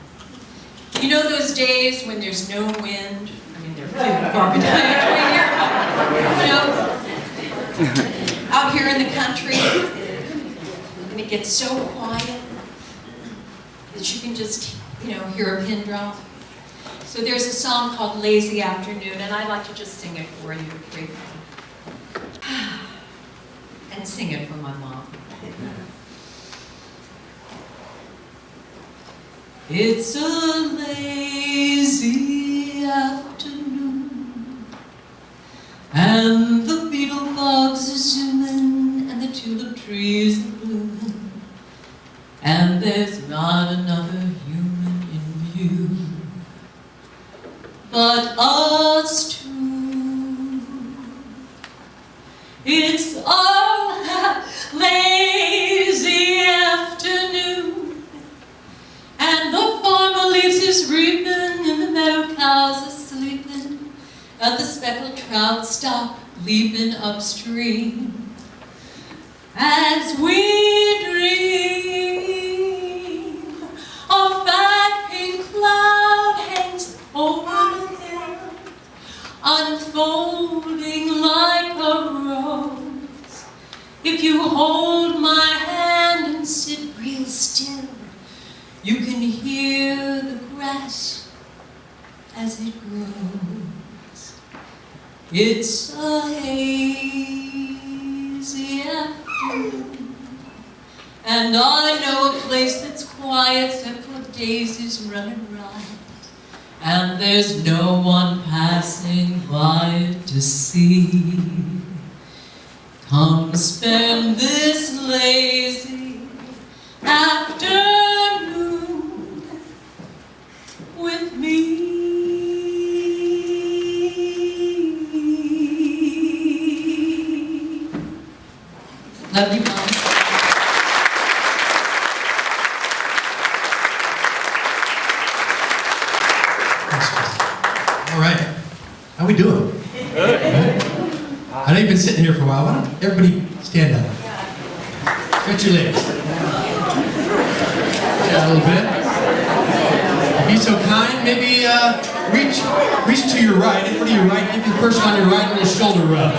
You know those days when there's no wind? I mean, they're few and far between here, but, you know, out here in the country, and it gets so quiet that you can just, you know, hear a pin drop. So there's a song called Lazy Afternoon, and I'd like to just sing it for you briefly. And sing it for my mom. It's a lazy afternoon, and the beetle bugs are zooming, and the tulip trees are blooming, and there's not another human in view but us two. It's a lazy afternoon, and the farmer leaves his reaping, and the meadow cows are sleeping, and the speckled trout stop leaping upstream. As we dream, a fat pink cloud hangs over the hill, unfolding like a rose. If you hold my hand and sit real still, you can hear the grass as it grows. It's a hazy afternoon, and I know a place that's quiet except for daisies running riot, and there's no one passing by to see. Come spend this lazy afternoon with me. Love you, Mom. All right. How we doing? Good. I know you've been sitting here for a while. Why don't everybody stand up? Stretch your legs. Yeah, a little bit. Be so kind, maybe reach to your right, and to your right, give the person on your right a little shoulder rub.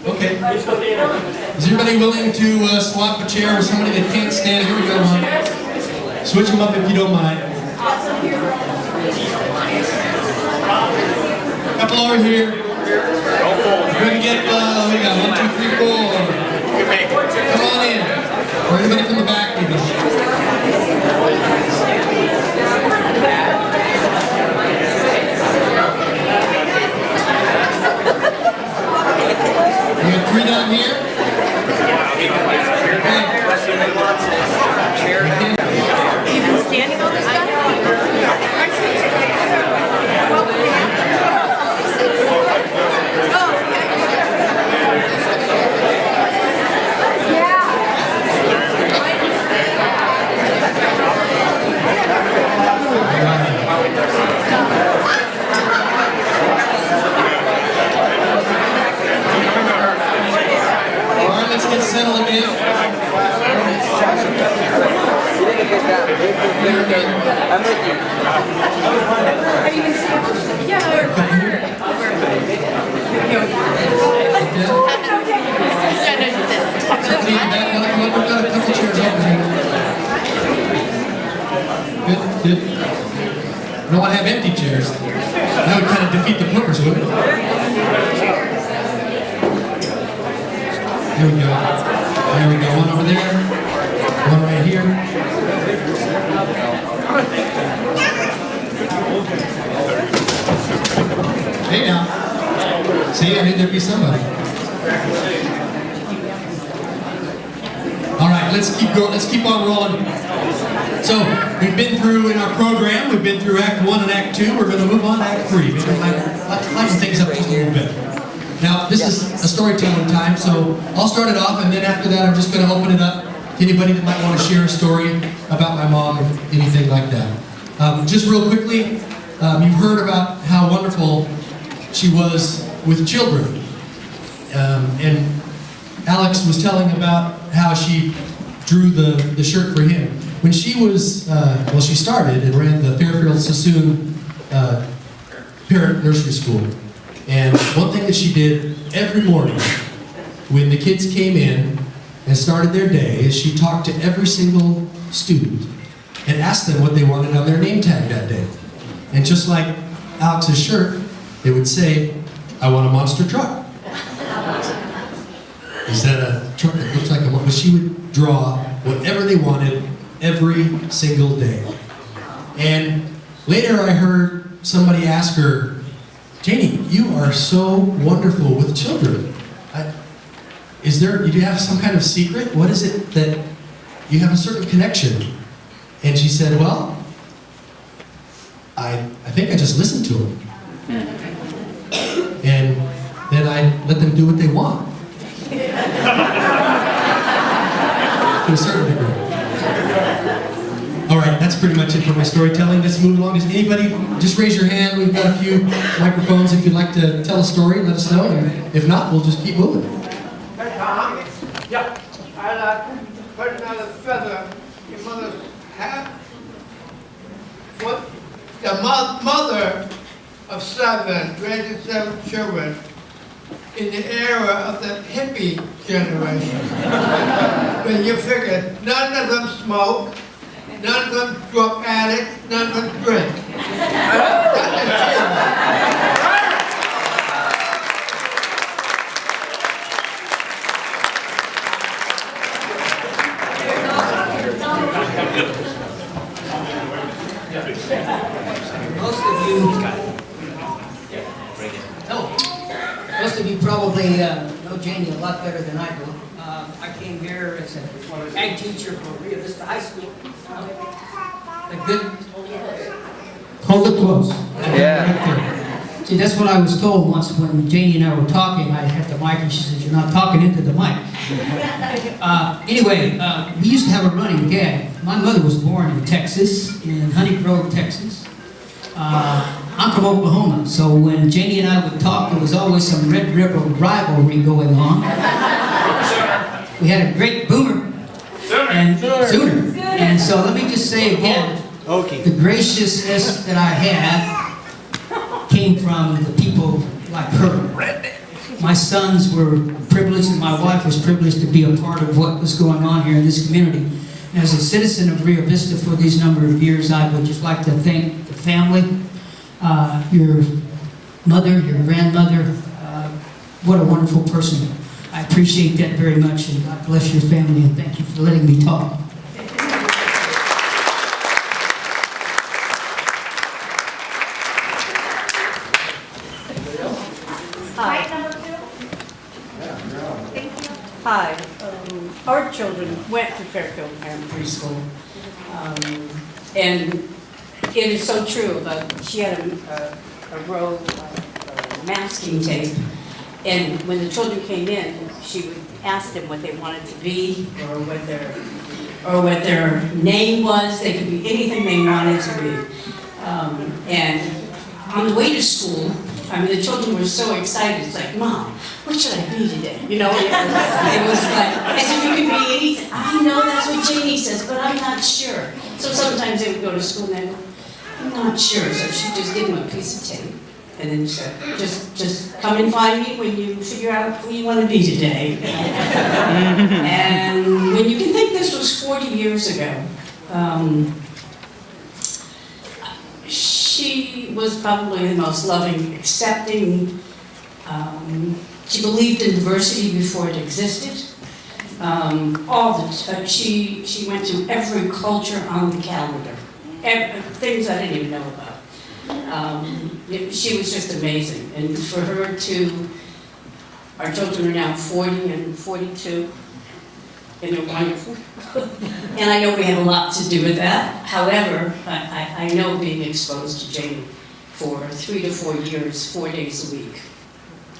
Okay. Is everybody willing to swap a chair with somebody that can't stand? Here we go, Mom. Switch them up if you don't mind. Couple over here. We're going to get, we got 1, 2, 3, 4. Come on in. Or anybody from the back, even. We have 3 down here. Even standing on this stuff? Alright, let's get settled again. I'm with you. Good. I don't want to have empty chairs. That would kind of defeat the purpose, wouldn't it? There we go. There we go. One over there. One right here. Hey now. See, I knew there'd be somebody. All right, let's keep going. Let's keep on rolling. So we've been through in our program. We've been through Act 1 and Act 2. We're going to move on to Act 3. Maybe lighten things up just a little bit. Now, this is a storytelling time, so I'll start it off, and then after that, I'm just going to open it up to anybody that might want to share a story about my mom or anything like that. Just real quickly, you've heard about how wonderful she was with children. And Alex was telling about how she drew the shirt for him. When she was, she started and ran the Fairfield Sassoon Parent Nursery School. And one thing that she did every morning when the kids came in and started their day is she talked to every single student and asked them what they wanted on their name tag that day. And just like Alex's shirt, they would say, "I want a monster truck." Is that a truck that looks like a monster? But she would draw whatever they wanted every single day. And later I heard somebody ask her, "Janey, you are so wonderful with children. Do you have some kind of secret? What is it that you have a certain connection?" And she said, "Well, I think I just listen to them. And then I let them do what they want." To a certain degree. All right, that's pretty much it for my storytelling. Let's move along. Does anybody, just raise your hand. We've got a few microphones. If you'd like to tell a story, let us know. And if not, we'll just keep moving. Hey, Tom? Yeah. I'd like to put another feather in mother's hat. What? The mother of 7, raising 7 children in the era of the hippie generation. When you figure none of them smoke, none of them drug addicts, none of them drink. That's Most of you probably know Janey a lot better than I do. I came here as an ag teacher for Rio Vista High School. Hold it close. Yeah. Right there. See, that's what I was told once when Janey and I were talking. I had the mic and she said, "You're not talking into the mic." Anyway, we used to have a running gag. My mother was born in Texas, in Honey Grove, Texas. I'm from Oklahoma, so when Janey and I would talk, there was always some Red River rivalry going on. We had a great boomer and Sooner. And so let me just say again, the graciousness that I had came from the people like her. My sons were privileged and my wife was privileged to be a part of what was going on here in this community. And as a citizen of Rio Vista for these number of years, I would just like to thank the family, your mother, your grandmother. What a wonderful person. I appreciate that very much, and God bless your family, and thank you for letting me talk. Hi. Our children went to Fairfield Elementary School. And it is so true that she had a row of masking tape. And when the children came in, she would ask them what they wanted to be or what their name was. They could be anything they wanted to be. And on the way to school, I mean, the children were so excited. It's like, Mom, what should I be today? You know, it was like, I said, you could be anything. I know that's what Janey says, but I'm not sure. So sometimes they would go to school and they'd go, I'm not sure. So she'd just give them a piece of tape. And then she said, just come and find me when you figure out who you want to be today. And when you can think this was 40 years ago, she was probably the most loving, accepting. She believed in diversity before it existed. She went to every culture on the calendar, things I didn't even know about. She was just amazing, and for her to, our children are now 40 and 42. And they're wonderful. And I know we have a lot to do with that. However, I know being exposed to Janey for 3 to 4 years, 4 days a week,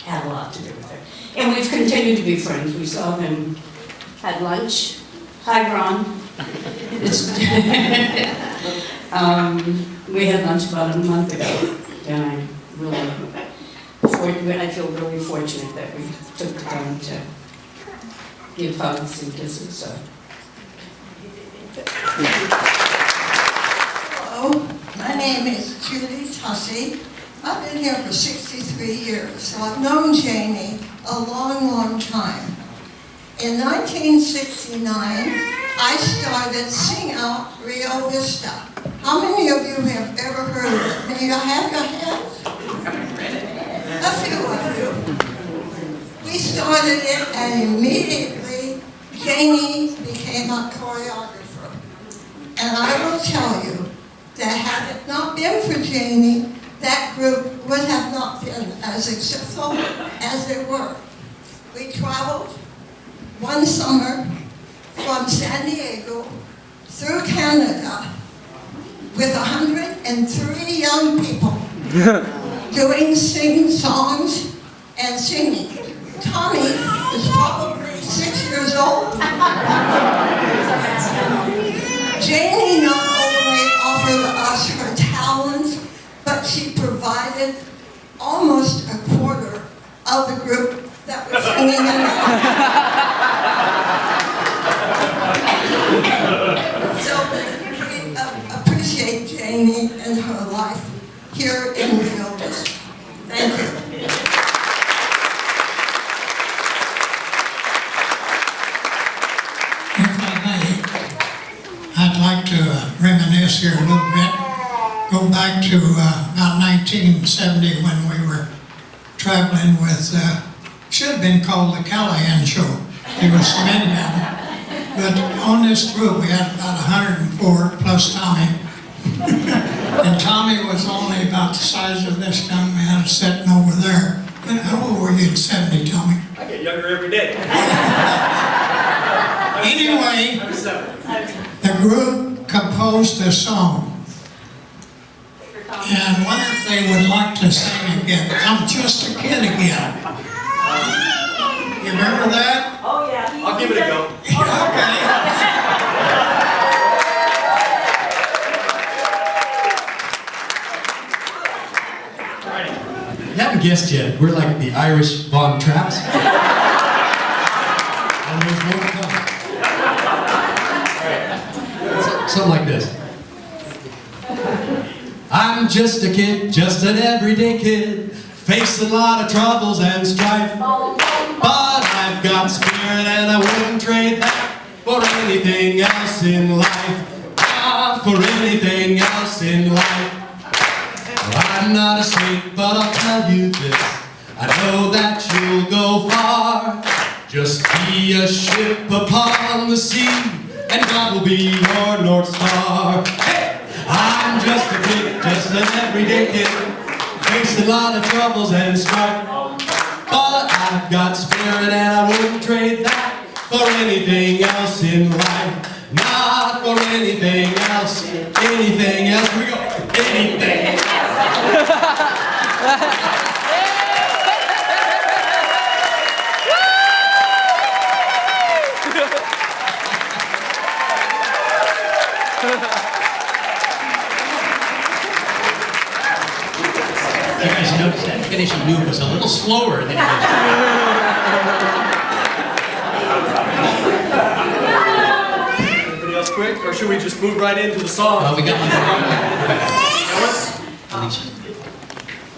had a lot to do with it. And we've continued to be friends. We saw them, had lunch. Hi, Ron. We had lunch about a month ago, and I feel really fortunate that we took the time to give hugs and kisses. So. Hello, my name is Judy Tussey. I've been here for 63 years, so I've known Janey a long, long time. In 1969, I started Sing Out Rio Vista. How many of you have ever heard of it? May I have your hands? A few of you. We started it, and immediately Janey became a choreographer. And I will tell you that had it not been for Janey, that group would have not been as successful as they were. We traveled one summer from San Diego through Canada with 103 young people doing songs and singing. Tommy is probably 6 years old. Janey not only offered us her talent, but she provided almost a quarter of the group that was singing So we appreciate Janey and her life here in Rio Vista. Thank you. I'd like to reminisce here a little bit. Go back to about 1970 when we were traveling with, should have been called the Callahan Show. There were so many of them. But on this group we had about 104 plus Tommy. And Tommy was only about the size of this young man sitting over there. And how old were you in 70, Tommy? I get younger every day. Anyway, the group composed a song. And I wonder if they would like to sing again. I'm just a kid again. You remember that? Oh, yeah. I'll give it a go. Okay. You haven't guessed yet. We're like the Irish Von Trapps. And there's more to come. Something like this. I'm just a kid, just an everyday kid, faced a lot of troubles and strife. But I've got spirit and I wouldn't trade that for anything else in life. Not for anything else in life. Well, I'm not a saint, but I'll tell you this. I know that you'll go far. Just be a ship upon the sea, and God will be your North Star. Hey! I'm just a kid, just an everyday kid, faced a lot of troubles and strife. But I've got spirit and I wouldn't trade that for anything else in life. Not for anything else. Anything else. Here we go. Anything else. You guys noticed that finishing move was a little slower than it was. Anybody else quick, or should we just move right into the song? We got one.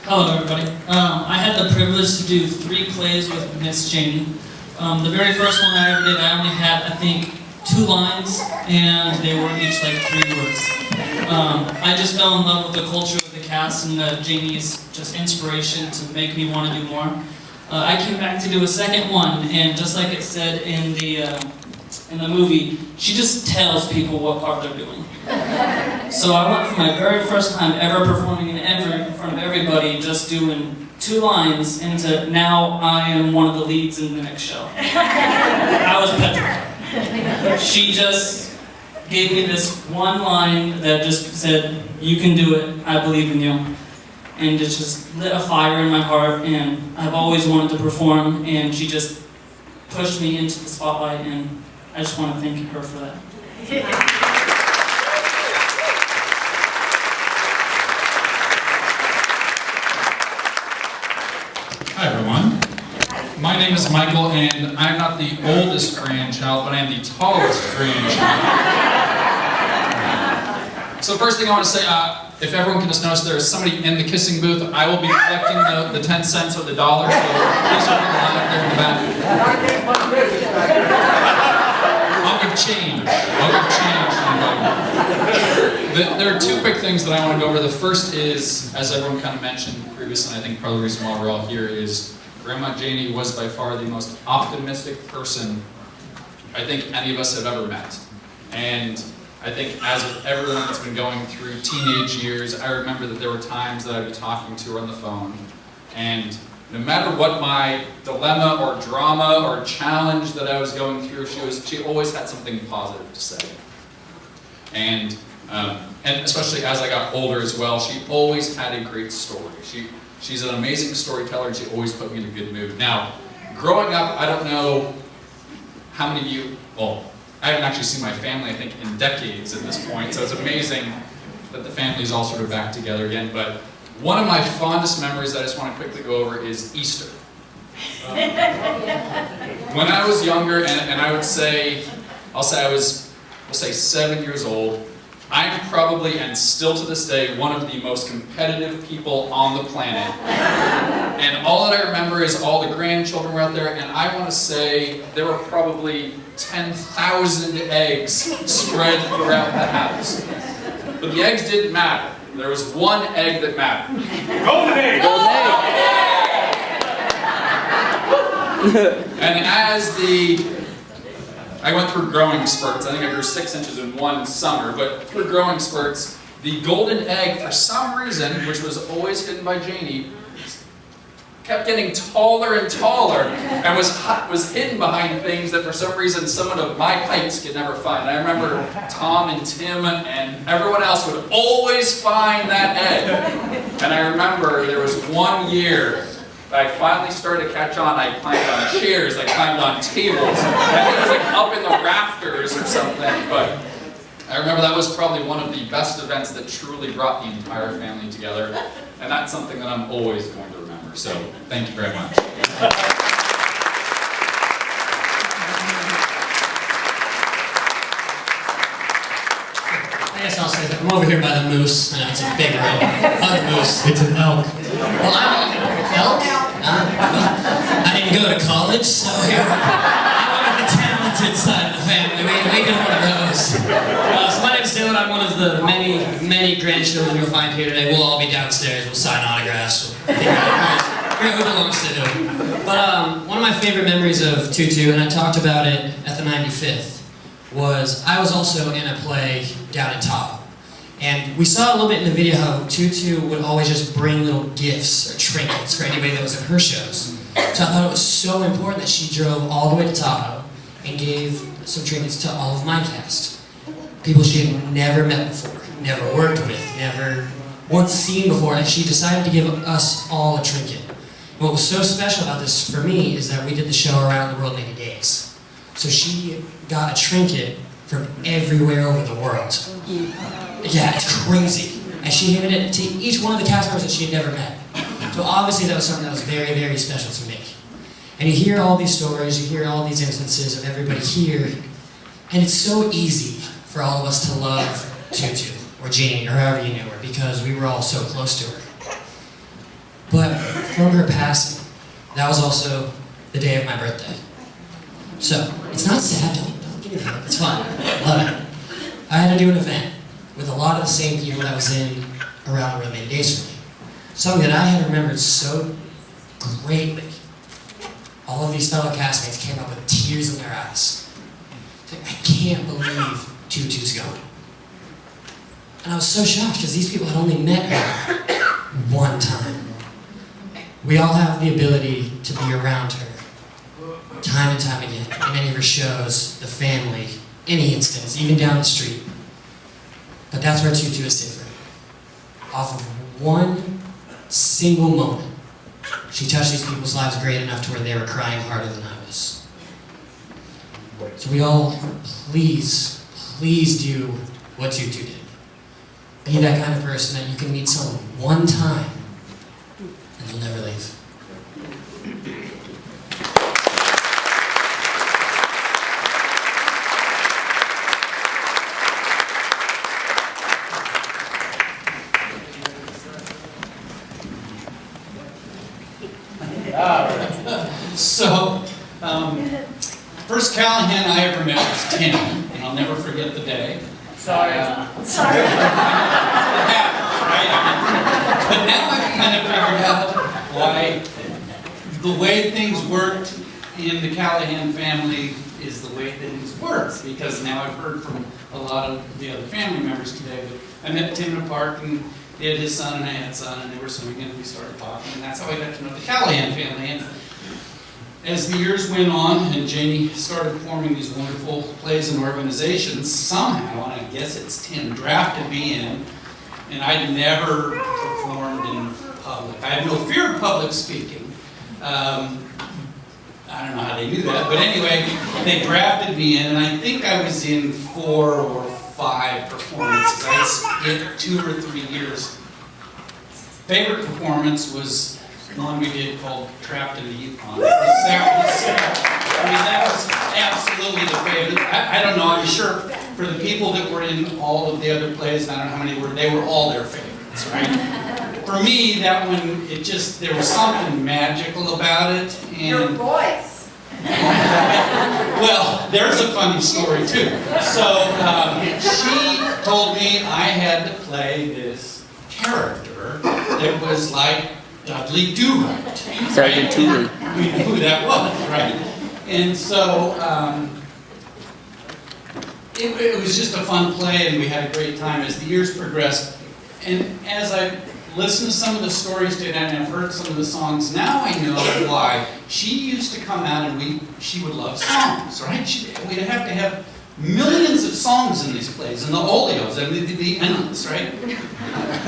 Hello, everybody. I had the privilege to do 3 plays with Miss Janey. The very first one I ever did, I only had, I think, 2 lines, and they were each like 3 words. I just fell in love with the culture of the cast and Janey's just inspiration to make me want to do more. I came back to do a second one, and just like it said in the movie, she just tells people what part they're doing. So I went from my very first time ever performing in front of everybody, just doing 2 lines, into now I am one of the leads in the next show. I was petrified. She just gave me this one line that just said, "You can do it, I believe in you." And it just lit a fire in my heart, and I've always wanted to perform, and she just pushed me into the spotlight, and I just want to thank her for that. Hi everyone. My name is Michael, and I'm not the oldest grandchild, but I am the tallest grandchild. So first thing I want to say, if everyone can just notice there is somebody in the kissing booth, I will be collecting the 10 cents or the dollar, so please hold the line up there in the back. I'll give change. There are 2 quick things that I want to go over. The first is, as everyone kind of mentioned previously, and I think probably the reason why we're all here is Grandma Janey was by far the most optimistic person I think any of us have ever met. And I think as with everyone that's been going through teenage years, I remember that there were times that I'd be talking to her on the phone, and no matter what my dilemma or drama or challenge that I was going through, she always had something positive to say. And especially as I got older as well, she always had a great story. She's an amazing storyteller, and she always put me in a good mood. Now, growing up, I don't know how many of you, well, I haven't actually seen my family, I think, in decades at this point, so it's amazing that the family's all sort of back together again. But one of my fondest memories that I just want to quickly go over is Easter. When I was younger, and I would say, we'll say 7 years old, I'm probably, and still to this day, one of the most competitive people on the planet. And all that I remember is all the grandchildren were out there, and I want to say there were probably 10,000 eggs spread throughout the house. But the eggs didn't matter. There was one egg that mattered. Golden egg! Golden egg! And as I went through growing spurts. I think I grew 6 inches in one summer, but through growing spurts, the golden egg, for some reason, which was always hidden by Janey, kept getting taller and taller, and was hidden behind things that for some reason someone of my heights could never find. And I remember Tom and Tim and everyone else would always find that egg. And I remember there was one year I finally started to catch on. I climbed on chairs, I climbed on tables. I think it was like up in the rafters or something, but I remember that was probably one of the best events that truly brought the entire family together, and that's something that I'm always going to remember. So, thank you very much. I guess I'll say that I'm over here by the moose. It's a big elk. Not a moose, it's an elk. Well, Elk? I didn't go to college, so here I'm at the talented side of the family. We get one of those. So my name's Dylan. I'm one of the many grandchildren you'll find here today. We'll all be downstairs. We'll sign autographs. We'll figure out who belongs to who. But one of my favorite memories of Tutu, and I talked about it at the 95th, was I was also in a play down in Tahoe. And we saw a little bit in the video how Tutu would always just bring little gifts or trinkets for anybody that was in her shows. So I thought it was so important that she drove all the way to Tahoe and gave some trinkets to all of my cast. People she had never met before, never worked with, never once seen before, and she decided to give us all a trinket. What was so special about this for me is that we did the show around the world in 80 days. So she got a trinket from everywhere over the world. Yeah, it's crazy. And she handed it to each one of the cast members that she had never met. So obviously that was something that was very, very special to me. And you hear all these stories, you hear all these instances of everybody here, and it's so easy for all of us to love Tutu, or Janey, or however you knew her, because we were all so close to her. But from her passing, that was also the day of my birthday. So, it's not sad, don't give me that, it's fun, love it. I had to do an event with a lot of the same people that was in around the world in 80 days for me. Something that I had remembered so greatly. All of these fellow castmates came up with tears in their eyes. Like, I can't believe Tutu's gone. And I was so shocked because these people had only met her one time. We all have the ability to be around her, time and time again, in any of her shows, the family, any instance, even down the street. But that's where Tutu is different. Off of one single moment, she touched these people's lives great enough to where they were crying harder than I was. So we all, please do what Tutu did. Be that kind of person that you can meet someone one time and you'll never leave. So, first Callahan I ever met was 10, and I'll never forget the day. Sorry. Sorry. But now I've kind of figured out why the way things worked in the Callahan family is the way things work, because now I've heard from a lot of the other family members today. But I met Tim in a park, and he had his son and I had a son, and they were swimming, and we started talking, and that's how I got to know the Callahan family. And as the years went on and Janey started forming these wonderful plays and organizations, somehow, and I guess it's Tim, drafted me in, and I'd never performed in public. I have no fear of public speaking. I don't know how they knew that, but anyway, they drafted me in, and I think I was in 4 or 5 performances. I spent 2 or 3 years. Favorite performance was one we did called Trapped in the Yukon. That was absolutely the favorite. I don't know, I'm sure for the people that were in all of the other plays, and I don't know how many were, they were all their favorites, right? For me, that one, there was something magical about it. And your voice. Well, there's a funny story too. So she told me I had to play this character that was like Dudley Do-Right. Sergeant Tooley. We knew who that was, right? And so it was just a fun play, and we had a great time as the years progressed. And as I listened to some of the stories today, and I've heard some of the songs, now I know why. She used to come out and she would love songs, right? We'd have to have millions of songs in these plays, and the oleos, and the endless, right?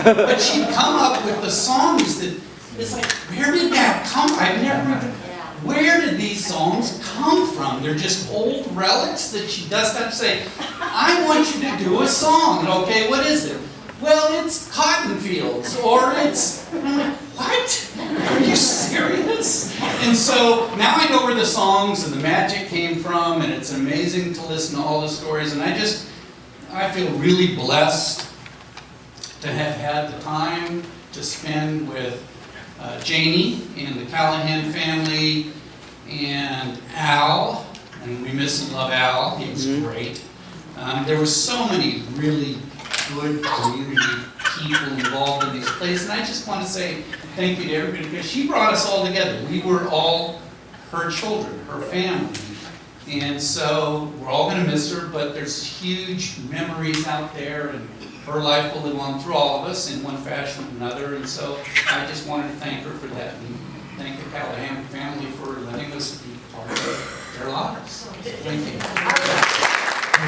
But she'd come up with the songs that, it's like, where did that come from? Where did these songs come from? They're just old relics that she does have to say, I want you to do a song. Okay, what is it? Well, it's Cotton Fields, or it's, I'm like, what? Are you serious? And so now I know where the songs and the magic came from, and it's amazing to listen to all the stories, and I feel really blessed to have had the time to spend with Janey and the Callahan family and Al, and we miss and love Al, he was great. There were so many really good community people involved in these plays, and I just want to say thank you to everybody because she brought us all together. We were all her children, her family, and so we're all going to miss her, but there's huge memories out there, and her life will live on through all of us in one fashion or another, and so I just wanted to thank her for that, and thank the Callahan family for letting us be part of their lives. Thank you.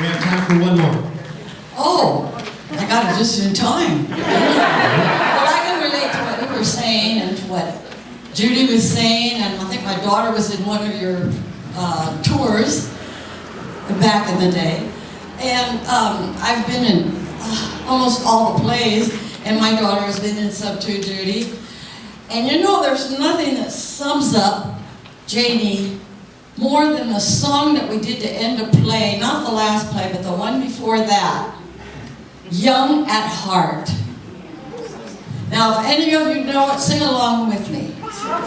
We have time for one more. Oh, I got it just in time. Well, I can relate to what you were saying and to what Judy was saying, and I think my daughter was in one of your tours back in the day. And I've been in almost all the plays, and my daughter has been in some too, Judy. And you know, there's nothing that sums up Janey more than the song that we did to end a play, not the last play, but the one before that, Young at Heart. Now, if any of you know it, sing along with me.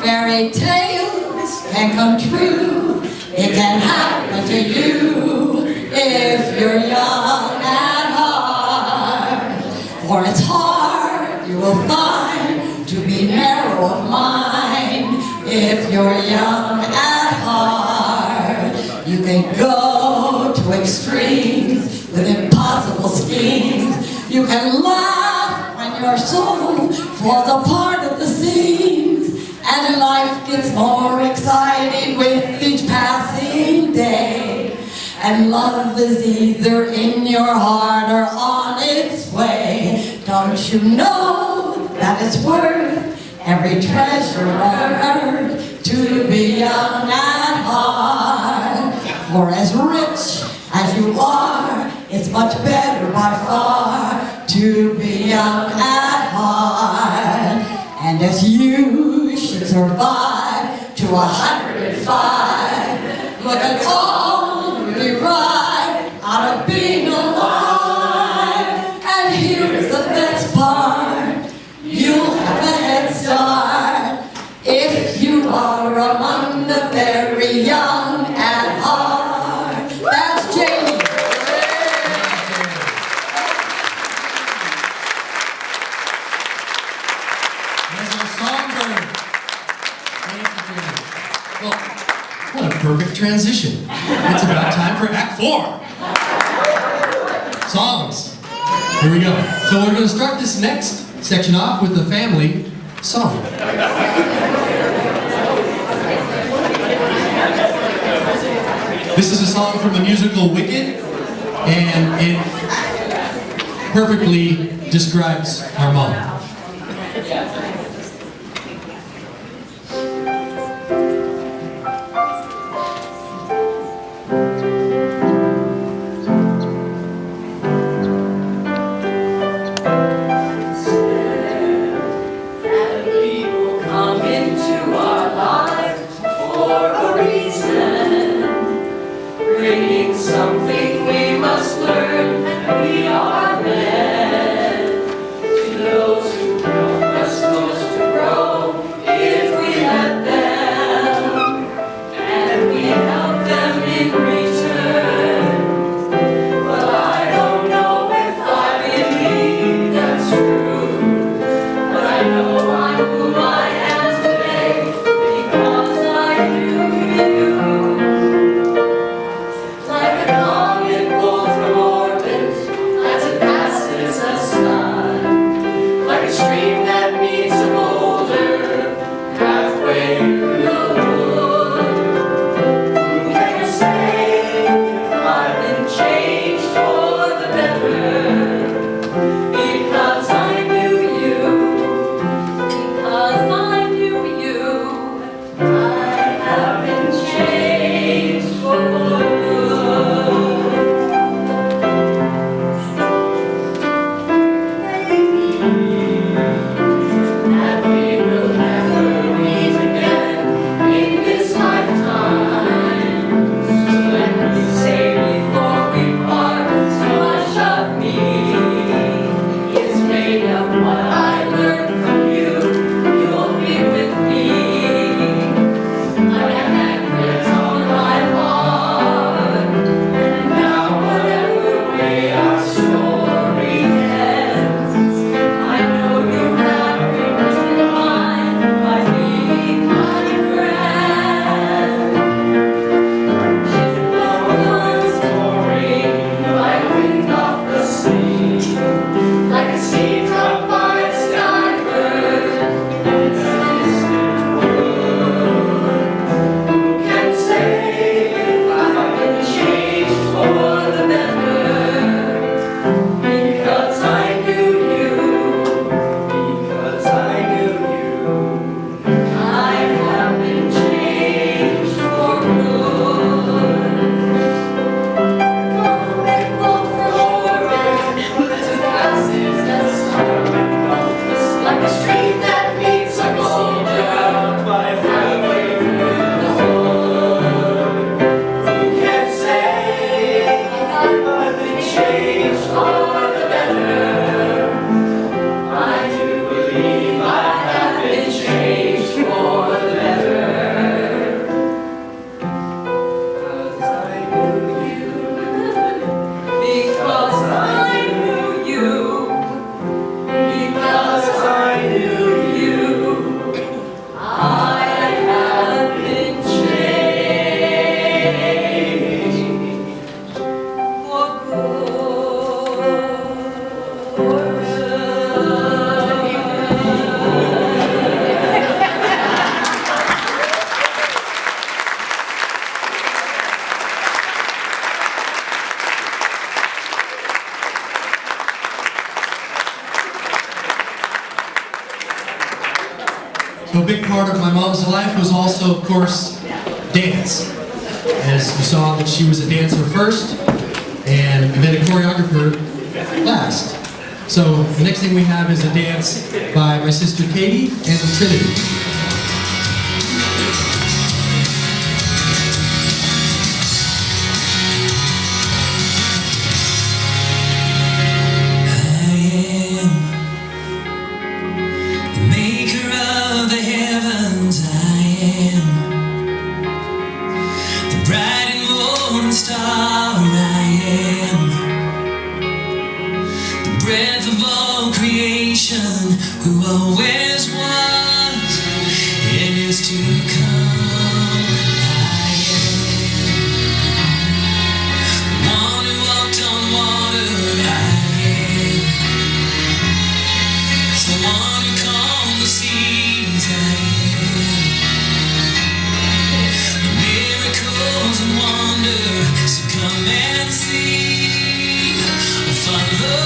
Fairy tales can come true, it can happen to you, if you're young at heart. For it's hard, you will find, to be narrow of mind, if you're young at heart. You can go to extremes with impossible schemes. You can laugh when your soul falls apart at the seams, and life gets more exciting with each passing day. And love is either in your heart or on its way. Don't you know that it's worth every treasure on earth to be young at heart? For as rich as you are, it's much better by far to be young at heart. And as you should survive to 105, look at all you right out of being alive. And here's the best part, you'll have a head start if you are among the very young at heart. That's Janey. As our songbird. Thank you, Janey. Well, what a perfect transition. It's about time for Act 4. Songs. Here we go. So we're going to start this next section off with the family song. This is a song from the musical Wicked, and it perfectly describes our mom. Come into our lives for a reason, bringing something we must learn. We are meant to those who know us most to grow if we let them, and we help them in return. But I don't know if I believe that's true, but I know I'm who I am today because I knew you. a big part of my mom's life was also, of course, dance. As you saw that she was a dancer first, and then a choreographer last. So the next thing we have is a dance by my sister Katie and Trinity. Who always was and is to come. I am the one who walked on water. I am the one who calmed the seas. I am the miracles and wonder. So come and see. Follow.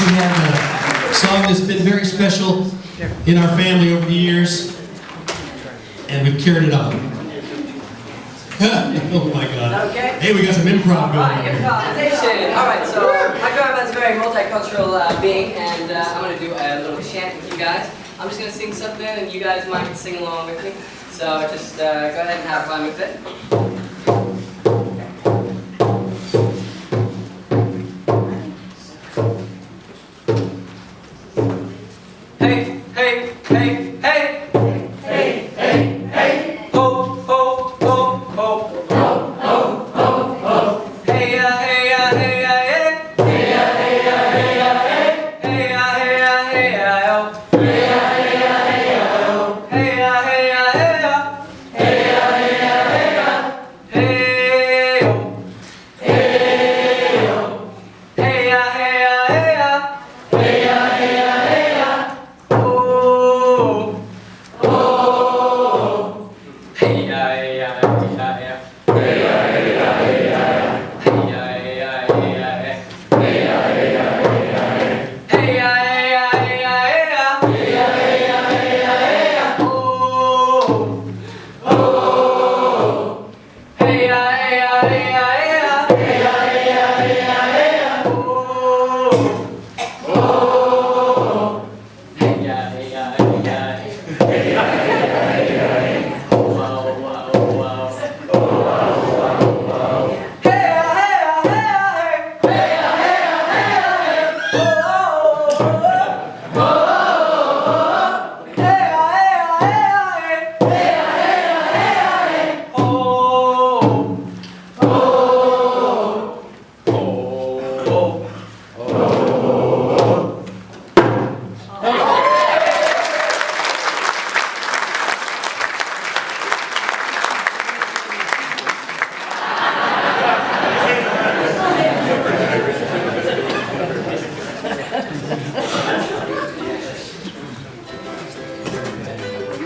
We have a song that's been very special in our family over the years, and we've carried it on. Oh my God. Okay. Hey, we got some improv going on Alright, here. improvisation. Alright, so my grandma's a very multicultural being, and I'm going to do a little chant with you guys. I'm just going to sing something, and you guys might sing along with me. So just go ahead and have fun with it.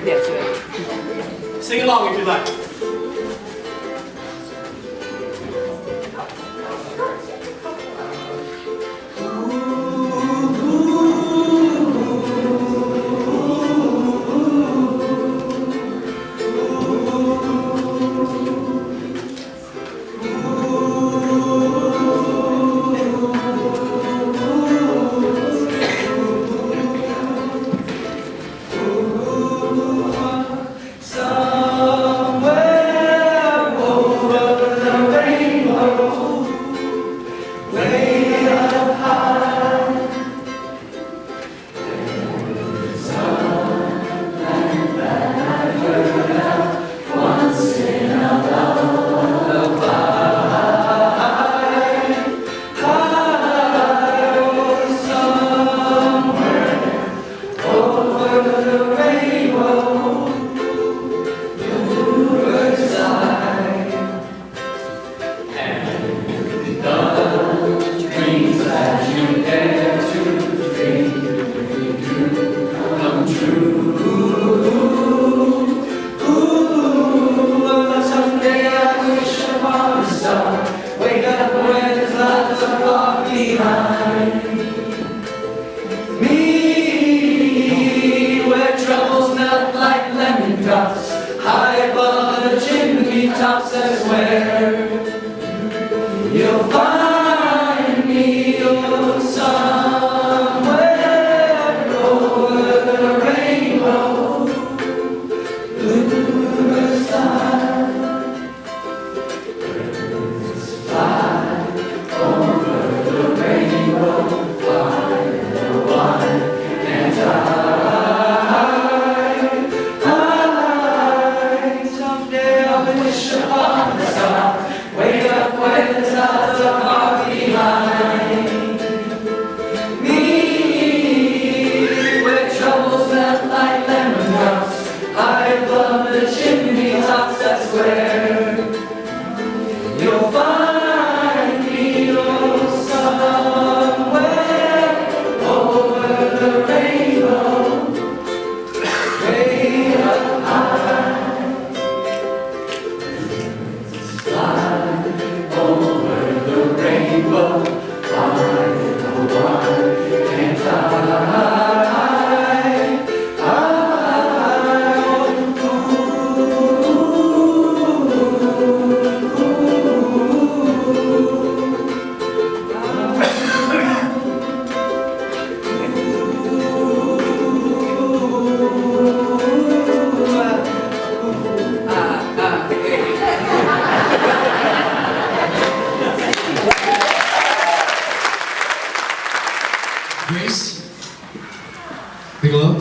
That's it. Sing along if you like.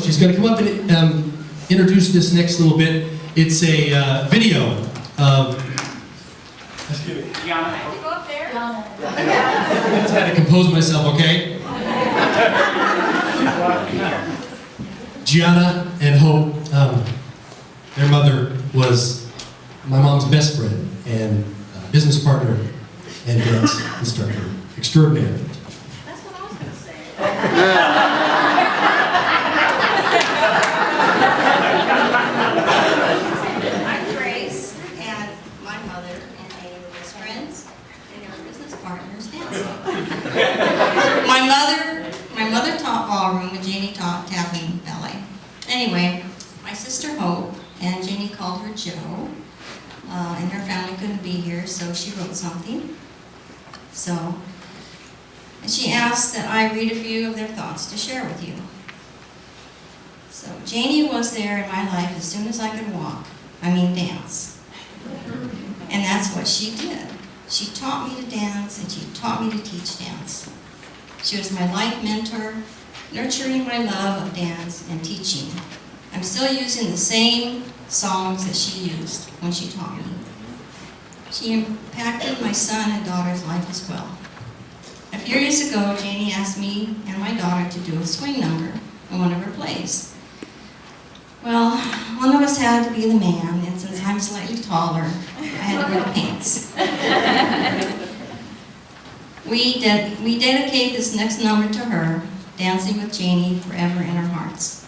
She's going to come up and introduce this next little bit. It's a video of... Excuse me. I just had to compose myself, okay? Gianna and Hope, their mother was my mom's best friend and business partner and dance instructor extraordinaire. That's what I was going to say. I'm Grace, and my mother and Amy were best friends, and they were business partners dancing. My mother taught ballroom, and Janey taught tap and ballet. Anyway, my sister Hope, and Janey called her Jo, and her family couldn't be here, so she wrote something. And she asked that I read a few of their thoughts to share with you. So, Janey was there in my life as soon as I could walk. Dance. And that's what she did. She taught me to dance, and she taught me to teach dance. She was my life mentor, nurturing my love of dance and teaching. I'm still using the same songs that she used when she taught me. She impacted my son and daughter's life as well. A few years ago, Janey asked me and my daughter to do a swing number in one of her plays. Well, one of us had to be the man, and since I'm slightly taller, I had to wear the pants. We dedicate this next number to her, Dancing with Janey, forever in our hearts.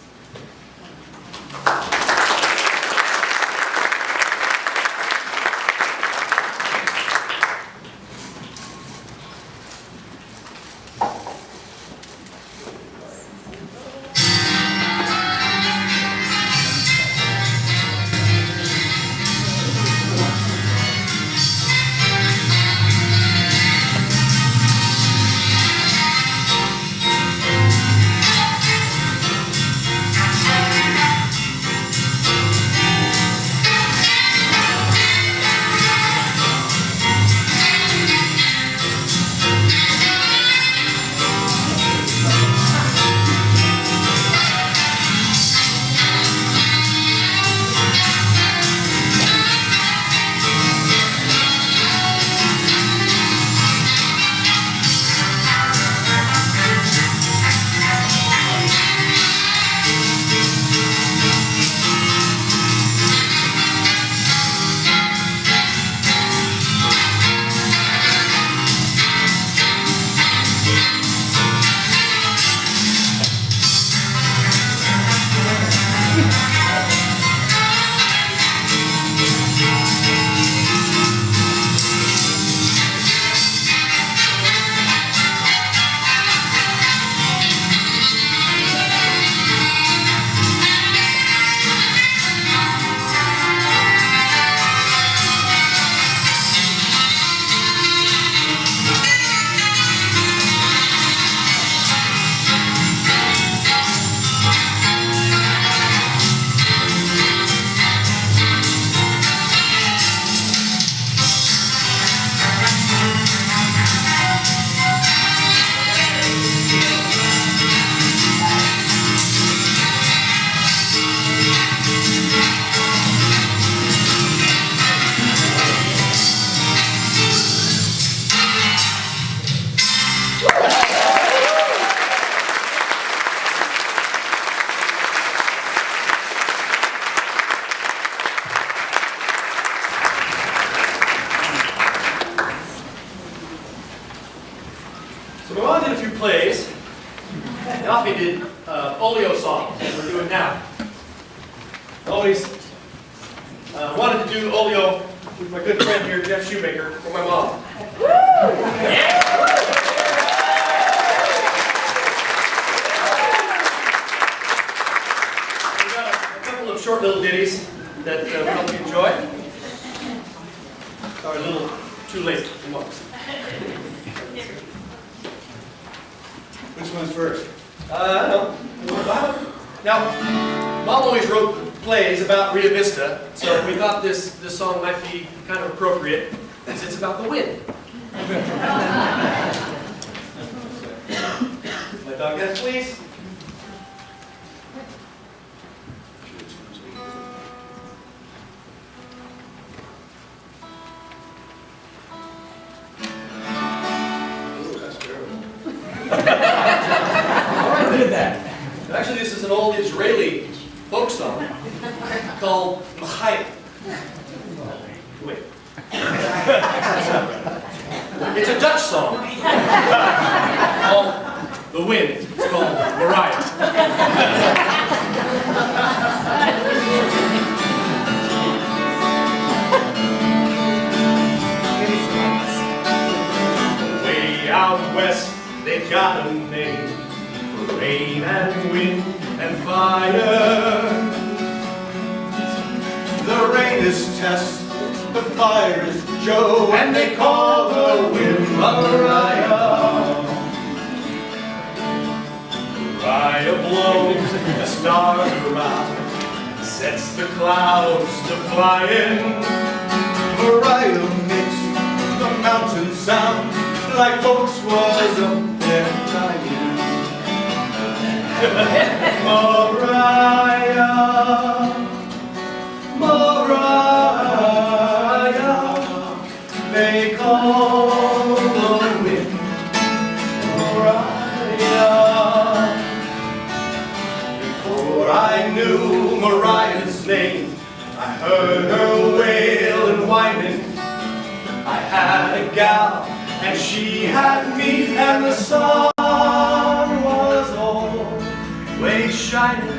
Coffee did Oleo songs, and we're doing now. Always wanted to do Oleo with my good friend here, Jeff Shoemaker, for my mom. Yeah. We got a couple of short little ditties that we hope you enjoy. Sorry, a little too late for once. Which one's first? I don't know. Now, Mom always wrote plays about Rio Vista, so we thought this song might be kind of appropriate, since it's about the wind. My dog next, please. Actually, this is an old Israeli folk song called Mahayim. Wait. It's a Dutch song called The Wind. It's called Mariah. Way out west, they've got a name. Rain and wind and fire. The rain is Tess, the fire is Joe, and they call the wind Mariah. Mariah blows the stars around, sets the clouds to flying. Mariah makes the mountains sound like folks was up there crying. Mariah, Mariah, they call the wind Mariah. Before I knew Mariah's name, I heard her wail and whining. I had a gal, and she had me, and the sun was always shining.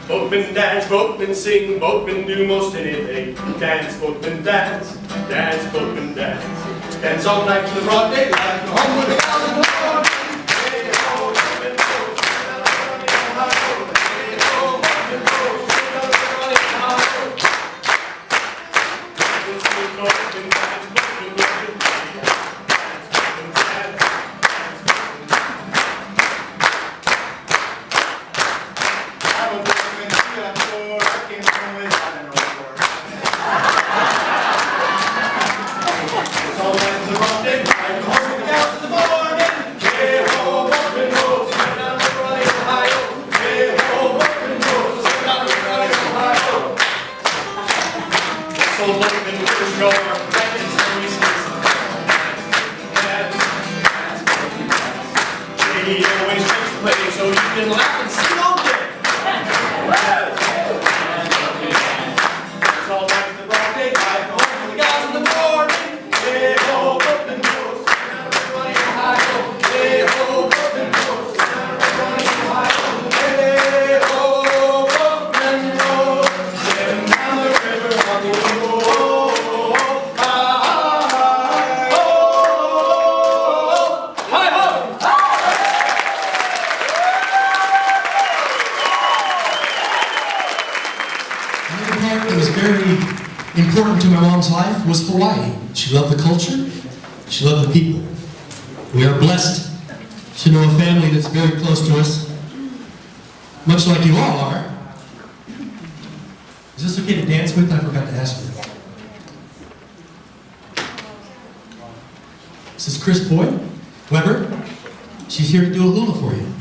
Boatmen dance, boatmen sing, boatmen do most anything. Dance, boatmen dance, dance, boatmen dance. Dance all night to the broad daylight, go home with a thousand more. was very important to my mom's life was Hawaii. She loved the culture. She loved the people. We are blessed to know a family that's very close to us, much like you all are. Is this okay to dance with? I forgot to ask you. This is Chris Boyd Weber. She's here to do a hula for you.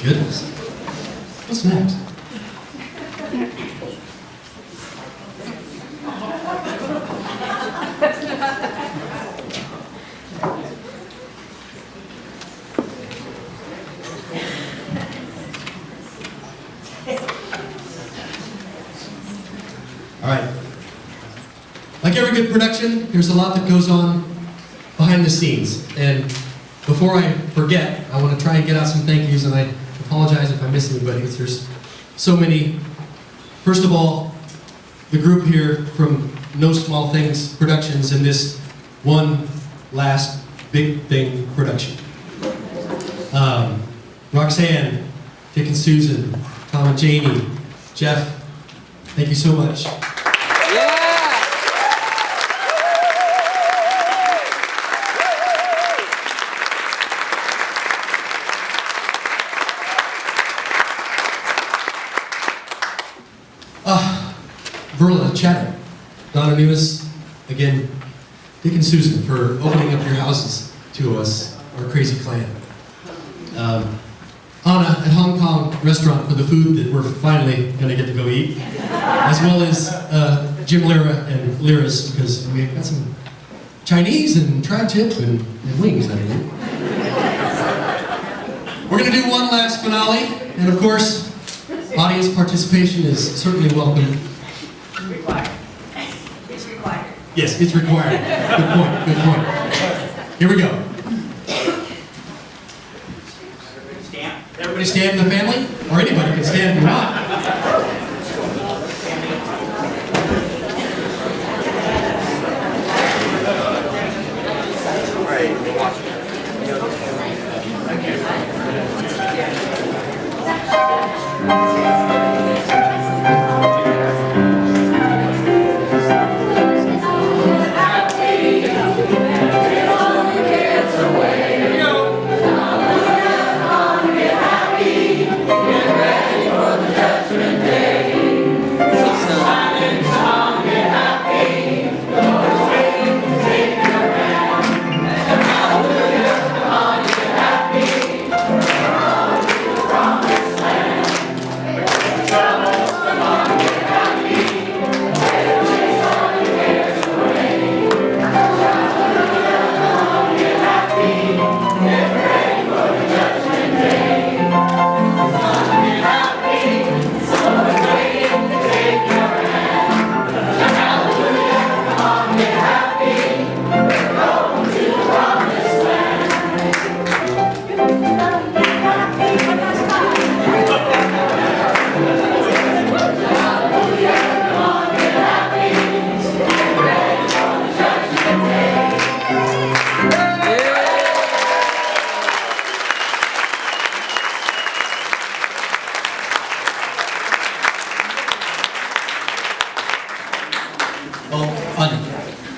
Goodness. What's next? All right. Like every good production, there's a lot that goes on behind the scenes. And before I forget, I want to try and get out some thank yous, and I apologize if I miss anybody, because there's so many. First of all, the group here from No Small Things Productions in this one last big thing production. Roxanne, Dick and Susan, Tom and Janey, Jeff, thank you so much. Verla, Chatham, Donna Nevis, again, Dick and Susan for opening up your houses to us, our crazy clan. Anna at Hong Kong restaurant for the food that we're finally going to get to go eat, as well as Jim Lyra and Lyra's, because we got some Chinese and tri-tip and wings, I believe. We're going to do one last finale, and of course, audience participation is certainly welcome. It's required. Yes, it's required. Good point, good point. Here we go. Everybody stand in the family? Or anybody can stand if you want.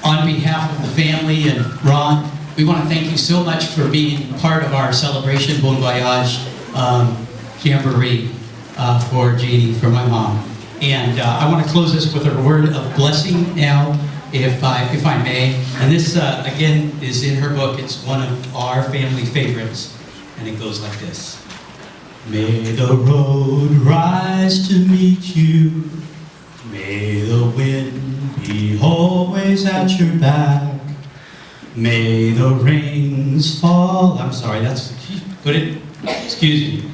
On behalf of the family and Ron, we want to thank you so much for being part of our celebration, Bon Voyage Jamboree for Janey, for my mom. And I want to close this with a word of blessing now, if I may. And this, again, is in her book. It's one of our family favorites. And it goes like this. May the road rise to meet you. May the wind be always at your back. May the rains fall. I'm sorry, excuse me.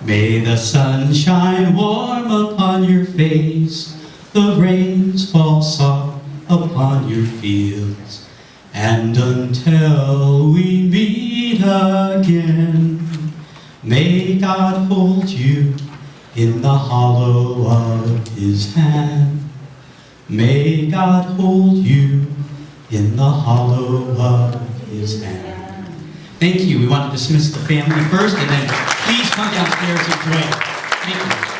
May the sun shine warm upon your face. The rains fall soft upon your fields. And until we meet again, may God hold you in the hollow of his hand. May God hold you in the hollow of his hand. Thank you. We want to dismiss the family first, and then please come downstairs and join us. Thank you.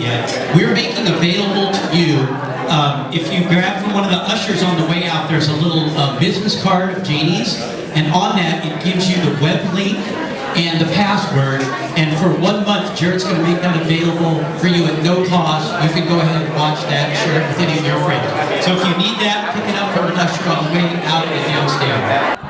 yet. We're making available to you, if you grab from one of the ushers on the way out, there's a little business card of Janey's, and on that it gives you the web link and the password, and for 1 month, Jared's going to make that available for you at no cost. You can go ahead and watch that and share it with any of your friends. So if you need that, pick it up from an usher on the way out and downstairs.